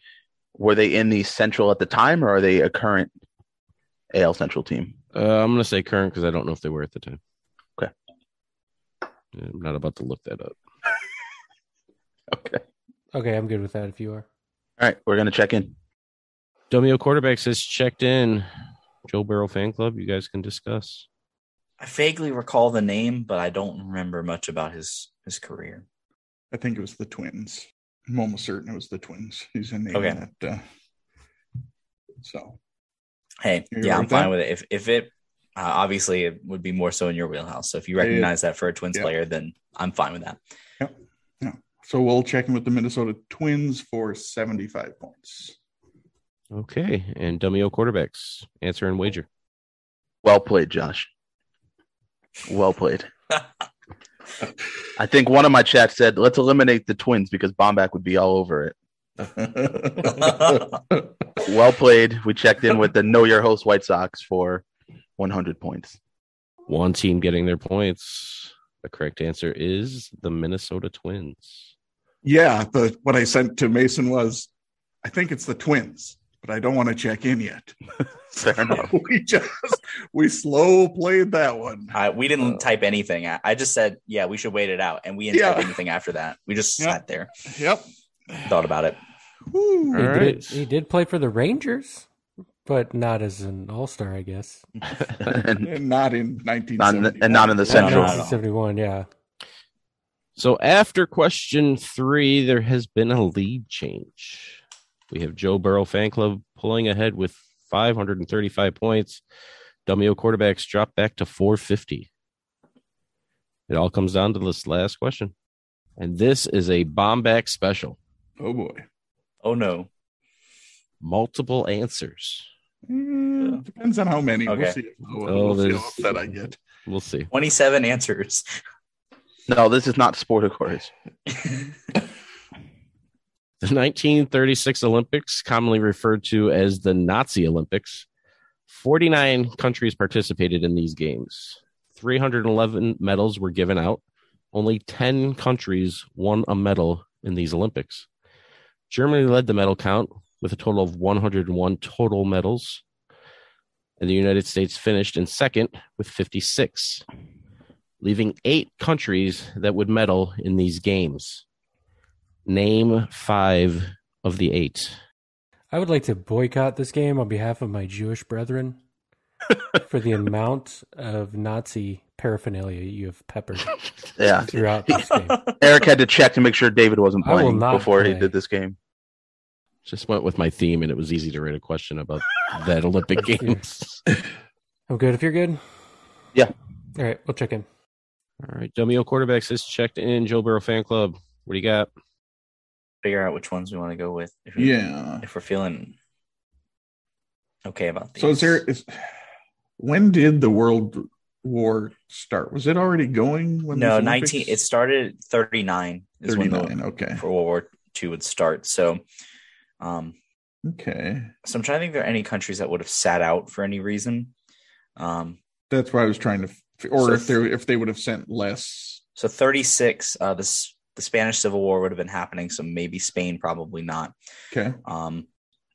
C: were they in the Central at the time, or are they a current AL Central team?
B: I'm going to say current because I don't know if they were at the time.
C: Okay.
B: I'm not about to look that up.
C: Okay.
D: Okay, I'm good with that if you are.
C: All right, we're gonna check in.
B: Domio Quarterback says checked in. Joe Burrow fan club, you guys can discuss.
E: I vaguely recall the name, but I don't remember much about his career.
F: I think it was the Twins. I'm almost certain it was the Twins. He's a name
E: Okay.
F: that. So
E: Hey,
F: You're
E: yeah,
F: right
E: I'm
F: with
E: fine
F: that?
E: with it. If it obviously it would be more so in your wheelhouse. So if you recognize that for a Twins
F: Yeah.
E: player, then I'm fine with that.
F: So we'll check in with the Minnesota Twins for 75 points.
B: Okay. And Domio Quarterbacks, answer and wager.
C: Well played, Josh. Well played. I think one of my chats said, "Let's eliminate the Twins because Bomback would be all over it." Well played. We checked in with the Know Your Host White Sox for 100 points.
B: One team getting their points. The correct answer is the Minnesota Twins.
F: Yeah, what I sent to Mason was, I think it's the Twins, but I don't want to check in yet.
C: Fair enough.
F: we slow played that one.
E: We didn't type anything. I just said, yeah, we should wait it out. And we didn't type anything after that. We just sat there,
F: Yep.
E: thought about it.
F: Woo.
B: All right.
D: He did play for the Rangers, but not as an all-star, I guess.
F: And not in 1971.
C: and not in the Central.
D: 1971, yeah.
B: So after question 3, there has been a lead change. We have Joe Burrow fan club pulling ahead with 535 points. Domio Quarterbacks drop back to 450. It all comes down to this last question. And this is a Bomback special.
F: Oh, boy.
E: Oh, no.
B: Multiple answers.
F: Depends on how many.
E: Okay.
F: We'll see. We'll see how upset I get.
B: We'll see.
E: 27 answers.
C: No, this is not Sporticores.
B: The 1936 Olympics, commonly referred to as the Nazi Olympics, 49 countries participated in these games. 311 medals were given out. Only 10 countries won a medal in these Olympics. Germany led the medal count with a total of 101 total medals. And the United States finished in second with 56, leaving 8 countries that would medal in these games. Name 5 of the 8.
D: I would like to boycott this game on behalf of my Jewish brethren for the amount of Nazi paraphernalia you have peppered
C: Yeah.
D: throughout this game.
C: Eric had to check to make sure David wasn't
D: I will
C: playing
D: not
C: before he
D: play.
C: did this game.
B: Just went with my theme, and it was easy to write a question about that Olympic Games.
D: I'm good if you're good.
C: Yeah.
D: All right, we'll check in.
B: All right, Domio Quarterbacks has checked in. Joe Burrow fan club. What do you got?
E: Figure out which ones we want to go with. If we're feeling okay about these.
F: So when did the World War start? Was it already going? When
E: No,
F: these
E: 19.
F: Olympics?
E: It started at 39. Is
F: 39.
E: when
F: Okay.
E: for World War II would start. So,
F: Okay.
E: so I'm trying to think if there are any countries that would have sat out for any reason.
F: That's why I was trying to, or if they would have sent less.
E: So 36. The Spanish Civil War would have been happening. So maybe Spain, probably not.
F: Okay.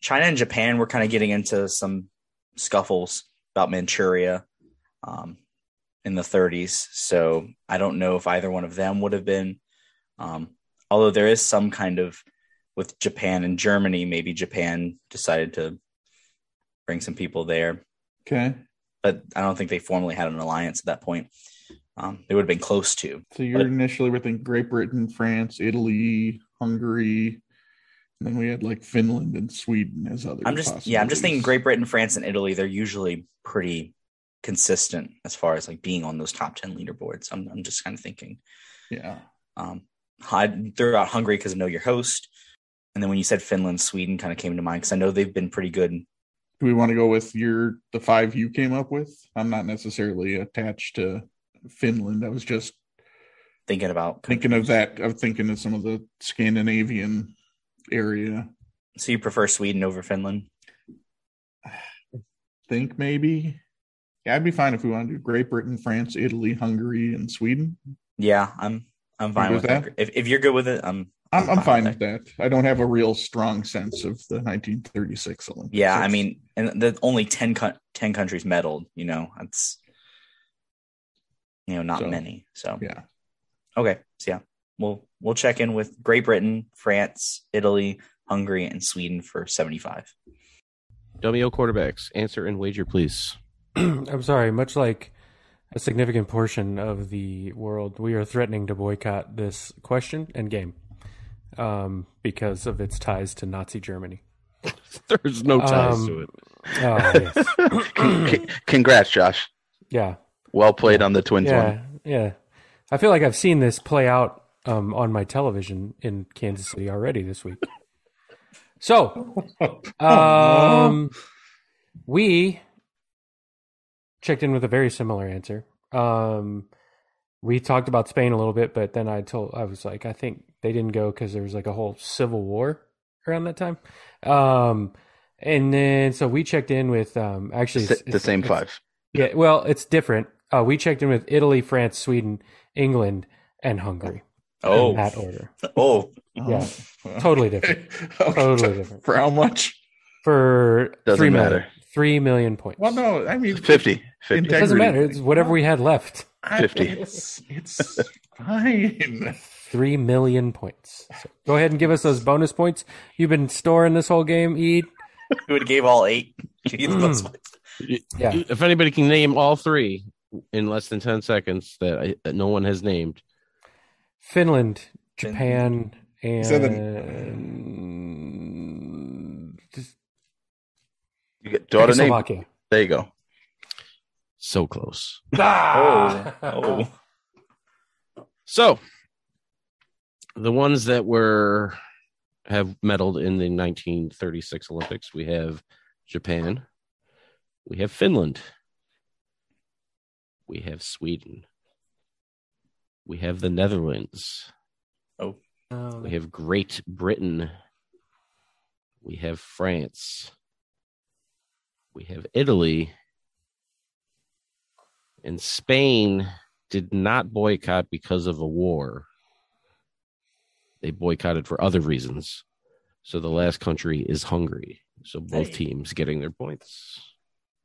E: China and Japan were kind of getting into some scuffles about Manchuria in the 30s. So I don't know if either one of them would have been. Although there is some kind of, with Japan and Germany, maybe Japan decided to bring some people there.
F: Okay.
E: But I don't think they formally had an alliance at that point. They would have been close to.
F: So you're initially within Great Britain, France, Italy, Hungary, And then we had like Finland and Sweden as other.
E: I'm just thinking Great Britain, France, and Italy. They're usually pretty consistent as far as like being on those top 10 leaderboards. I'm just kind of thinking.
F: Yeah.
E: I threw out Hungary because I know your host. And then when you said Finland, Sweden kind of came to mind because I know they've been pretty good.
F: Do we want to go with the 5 you came up with? I'm not necessarily attached to Finland. I was just
E: thinking of
F: that. I'm thinking of some of the Scandinavian area.
E: So you prefer Sweden over Finland?
F: Think maybe. Yeah, I'd be fine if we want to do Great Britain, France, Italy, Hungary, and Sweden.
E: Yeah, I'm fine with that. If you're good with it, I'm
F: fine with that. I don't have a real strong sense of the 1936 Olympics.
E: Yeah, I mean, and the only 10 countries medaled. That's not many. So
F: yeah.
E: Okay, so yeah, we'll check in with Great Britain, France, Italy, Hungary, and Sweden for 75.
B: WO quarterbacks, answer and wager, please.
D: I'm sorry, much like a significant portion of the world, we are threatening to boycott this question and game because of its ties to Nazi Germany.
B: There's no ties to it.
D: Yes.
C: Congrats, Josh.
D: Yeah.
C: Well played on the Twins one.
D: Yeah. I feel like I've seen this play out on my television in Kansas City already this week. So, we checked in with a very similar answer. We talked about Spain a little bit, but then I was like, I think they didn't go because there was like a whole civil war around that time. And then, so we checked in with, actually
C: it's the same 5.
D: Yeah. Well, it's different. We checked in with Italy, France, Sweden, England, and Hungary.
E: Oh,
D: in that order.
E: Oh,
D: yeah. Totally different.
F: Okay.
D: Totally different.
F: For how much?
D: For
C: Doesn't
D: 3
C: matter.
D: million. 3 million points.
F: Well, no, I mean
C: 50.
D: It doesn't matter. It's whatever we had left.
C: 50.
F: It's fine.
D: 3 million points. So go ahead and give us those bonus points you've been storing this whole game, Eid.
E: Who would gave all 8?
D: Yeah.
B: If anybody can name all 3 in less than 10 seconds that no one has named.
D: Finland, Japan, and
C: You get daughter name.
D: Czechoslovakia.
C: There you go.
B: So close.
E: Oh.
B: So, the ones that have medaled in the 1936 Olympics, we have Japan, we have Finland, we have Sweden, we have the Netherlands, we have Great Britain, we have France, we have Italy, and Spain did not boycott because of a war. They boycotted for other reasons. So the last country is Hungary. So both teams getting their points.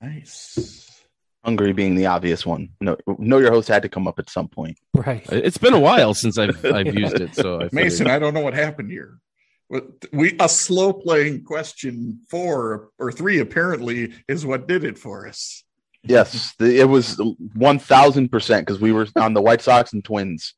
F: Nice.
C: Hungary being the obvious one. No, your host had to come up at some point.
D: Right.
B: It's been a while since I've used it. So
F: Mason, I don't know what happened here. A slow playing question 4 or 3 apparently is what did it for us.
C: Yes, it was 1,000% because we were on the White Sox and Twins.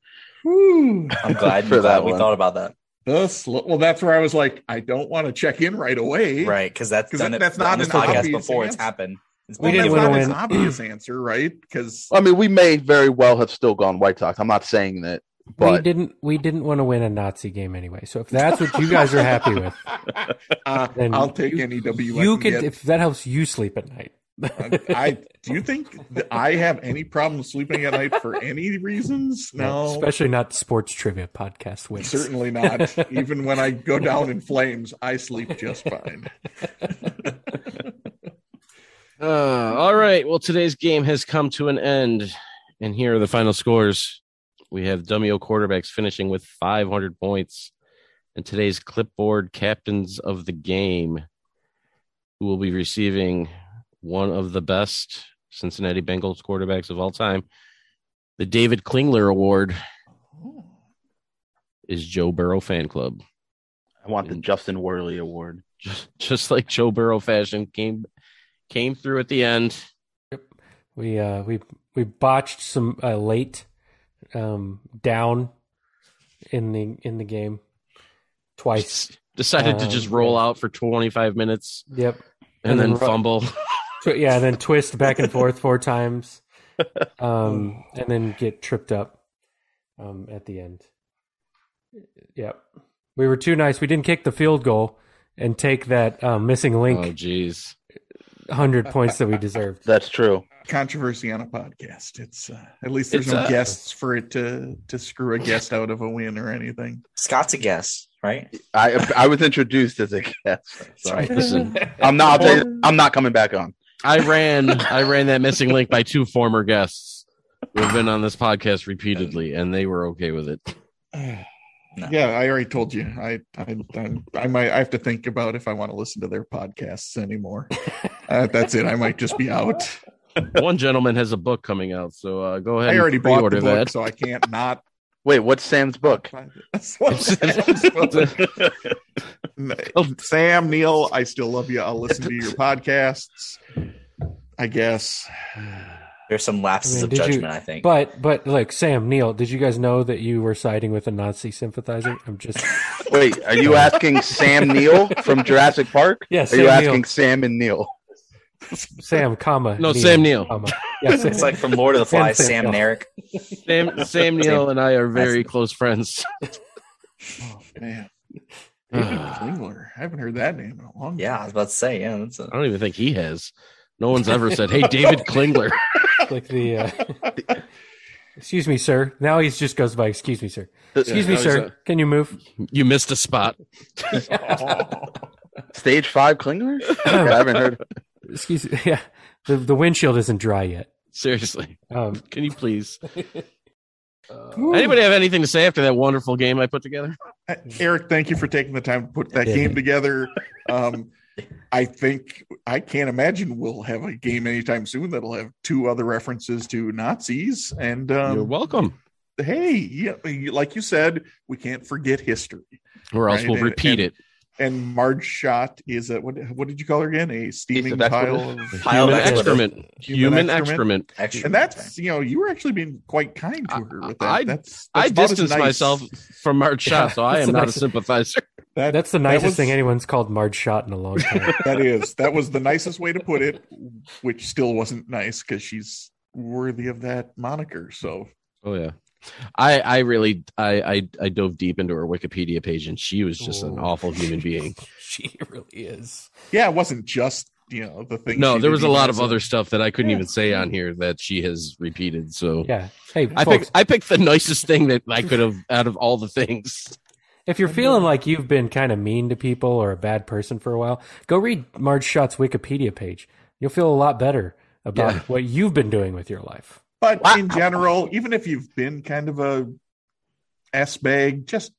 F: Woo.
E: I'm glad
C: For that
E: we
C: one.
E: thought about that.
F: Well, that's where I was like, I don't want to check in right away.
E: Right, because that's not
F: an
E: this podcast
F: obvious
E: before
F: answer.
E: it's happened.
D: We didn't want to win.
F: An obvious answer, right? Because
C: I mean, we may very well have still gone White Sox. I'm not saying that, but
D: We didn't want to win a Nazi game anyway. So if that's what you guys are happy with, then
F: I'll take any W. I
D: you
F: can
D: can
F: get.
D: if that helps you sleep at night.
F: Do you think that I have any problem sleeping at night for any reasons? No,
D: Especially not sports trivia podcast wins.
F: certainly not. Even when I go down in flames, I sleep just fine.
B: all right. Well, today's game has come to an end. And here are the final scores. We have WO quarterbacks finishing with 500 points. And today's clipboard captains of the game, who will be receiving one of the best Cincinnati Bengals quarterbacks of all time, the David Klingler Award, is Joe Burrow Fan Club.
C: I want the Justin Worley Award.
B: Just like Joe Burrow fashion, came through at the end.
D: We botched some late down in the game twice.
B: Decided to just roll out for 25 minutes.
D: Yep.
B: And then fumble.
D: Yeah, and then twist back and forth 4 times. And then get tripped up at the end. Yep. We were too nice. We didn't kick the field goal and take that missing link.
B: Oh, jeez.
D: 100 points that we deserved.
C: That's true.
F: Controversy on a podcast. It's at least there's no guests for it to screw a guest out of a win or anything.
E: Scott's a guest, right?
C: I was introduced as a guest. Sorry.
B: Listen,
C: I'm not coming back on.
B: I ran that missing link by 2 former guests who have been on this podcast repeatedly, and they were okay with it.
E: No.
F: Yeah, I already told you. I have to think about if I want to listen to their podcasts anymore. That's it. I might just be out.
B: One gentleman has a book coming out, so go ahead.
F: I already
B: and
F: bought
B: pre-order
F: the book,
B: that.
F: so I can't not.
C: Wait, what's Sam's book?
F: Sam, Neil, I still love you. I'll listen to your podcasts. I guess
E: There's some lapses of judgment, I think.
D: But like Sam, Neil, did you guys know that you were siding with a Nazi sympathizer? I'm just
C: Wait, are you asking Sam Neill from Jurassic Park?
D: Yes.
C: Are you asking Sam and Neil?
D: Sam, comma.
B: No,
D: Neil,
B: Sam Neill.
D: comma. Yes,
E: It's like from Lord of the Flies,
D: Sam
E: Sam and
D: Neill.
E: Eric.
B: Sam Neill and I are very close friends.
F: oh man. David Klingler. I haven't heard that name in a long time.
E: Yeah, I was about to say, yeah. That's
B: I don't even think he has. No one's ever said, "Hey, David Klingler."
D: like the excuse me, sir. Now he just goes by excuse me, sir. Excuse me, sir. Can you move?
B: You missed a spot.
C: Stage 5 Klingler? I haven't heard.
D: Excuse me. Yeah. The windshield isn't dry yet.
B: Seriously. Can you please?
F: Ooh.
B: Anybody have anything to say after that wonderful game I put together?
F: Eric, thank you for taking the time to put that game together. I can't imagine we'll have a game anytime soon that'll have 2 other references to Nazis. And
B: You're welcome.
F: Hey, yeah, like you said, we can't forget history.
B: Or else
F: Right,
B: we'll repeat it.
F: And Marge Schott is what did you call her again? A steaming pile of
B: Human excrement. Human excrement.
F: And that's, you were actually being quite kind to her with that. That's
B: I
F: about as
B: distanced
F: nice.
B: myself from Marge Schott, so I am not a sympathizer.
D: That's the nicest thing anyone's called Marge Schott in a long time.
F: That was the nicest way to put it, which still wasn't nice because she's worthy of that moniker. So,
B: oh yeah, I really dove deep into her Wikipedia page, and she was just an awful human being.
D: She really is.
F: Yeah, it wasn't just the thing.
B: No, there was a lot of other stuff that I couldn't even say on here that she has repeated. So
D: yeah, hey,
B: I picked the nicest thing that I could have out of all the things.
D: If you're feeling like you've been kind of mean to people or a bad person for a while, go read Marge Schott's Wikipedia page. You'll feel a lot better about what you've been doing with your life.
F: But in general, even if you've been kind of a S-bag, just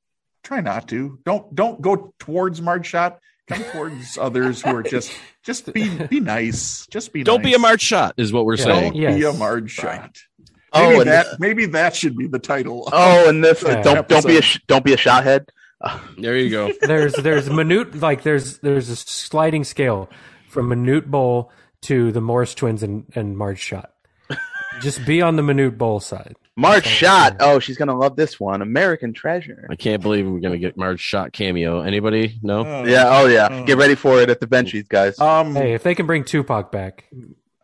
F: try not to. Don't go towards Marge Schott. Come towards others who are just be nice. Just be
B: Don't
F: nice.
B: be a Marge Schott is what we're saying.
F: Don't be a Marge Schott.
C: Oh,
F: Maybe that should be the title.
C: Oh, and this don't be a shothead.
B: There you go.
D: There's minute, like there's a sliding scale from Minute Bowl to the Morris Twins and Marge Schott. Just be on the Minute Bowl side.
C: Marge Schott. Oh, she's gonna love this one. American Treasure.
B: I can't believe we're gonna get Marge Schott cameo. Anybody? No.
C: Yeah. Oh yeah. Get ready for it at the Benchies, guys.
D: Hey, if they can bring Tupac back.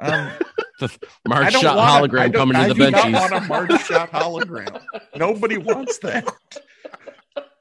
B: The Marge Schott hologram coming to the
F: I do
B: Benchies.
F: not want a Marge Schott hologram. Nobody wants that.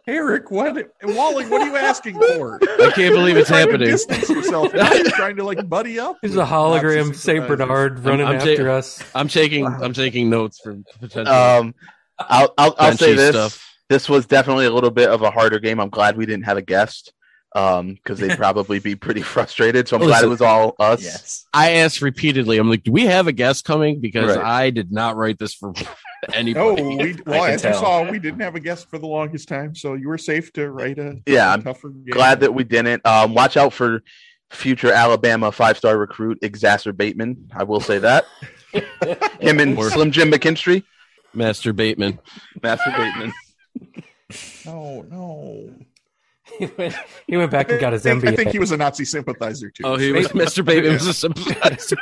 F: Eric, Wally, what are you asking for?
B: I can't believe it's
F: You're trying to
B: happening.
F: distance yourself. Now you're trying to buddy up.
D: There's a
F: with
D: hologram,
F: Nazi
D: Saint
F: sympathizers.
D: Bernard running after us.
B: I'm taking notes for potential.
C: I'll say this.
B: Stuff.
C: This was definitely a little bit of a harder game. I'm glad we didn't have a guest because they'd probably be pretty frustrated. So I'm glad it was all us.
E: Yes.
B: I asked repeatedly. I'm like, do we have a guest coming? Because
C: Right.
B: I did not write this for
F: No,
B: anybody.
F: as you
E: tell.
F: saw, we didn't have a guest for the longest time, so you were safe to write a
C: I'm
F: tougher game.
C: Glad that we didn't. Watch out for future Alabama 5-star recruit Exacer Bateman. I will say that. Him and Slim Jim McKinstry.
B: Master Bateman.
C: Master Bateman.
F: No.
D: He went back and got his
F: I
D: MBA.
F: think he was a Nazi sympathizer too.
B: Oh, he was Mr. Bateman was a sympathizer.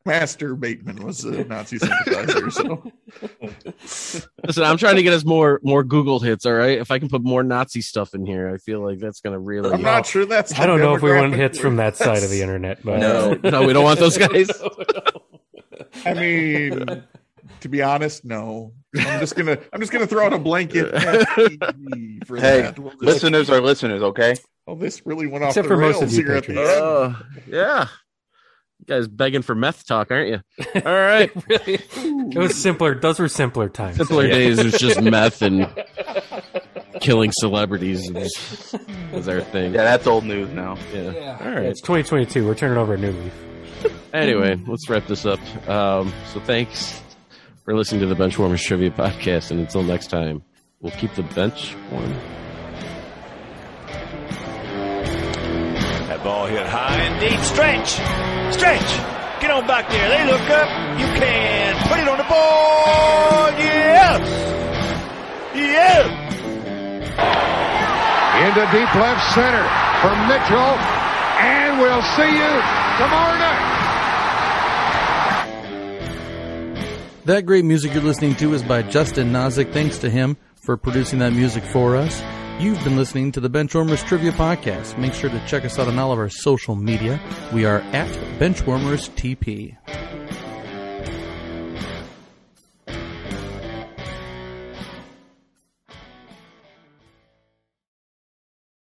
F: Master Bateman was a Nazi sympathizer. So
B: Listen, I'm trying to get us more Google hits. All right, if I can put more Nazi stuff in here, I feel like that's going to really.
F: I'm not sure that's.
D: I don't know if we want hits from that side of the internet. But
B: No, we don't want those guys.
F: I mean, to be honest, no. I'm just gonna throw out a blanket FTV for that.
C: Listeners are listeners, okay?
F: Oh, this really went off
D: Except
F: the
D: for most
F: rails
D: of you
F: here at the
D: patrons.
F: end.
B: Yeah. You guys begging for meth talk, aren't you? All right.
D: Really, it was simpler. Those were simpler times.
B: Simpler days was just meth and killing celebrities was our thing.
C: Yeah, that's old news now.
B: Yeah. All
D: Yeah,
B: right.
D: it's 2022. We're turning over a new leaf.
B: Anyway, let's wrap this up. So thanks for listening to the Benchwarmers Trivia Podcast, and until next time, we'll keep the bench warm.
H: That ball hit high and deep. Stretch! Get on back there. They look up. You can put it on the board. Yes!
I: Into deep left center for Mitchell. And we'll see you tomorrow night.
A: That great music you're listening to is by Justin Nozick. Thanks to him for producing that music for us. You've been listening to the Benchwarmers Trivia Podcast. Make sure to check us out on all of our social media. We are at Benchwarmers TP.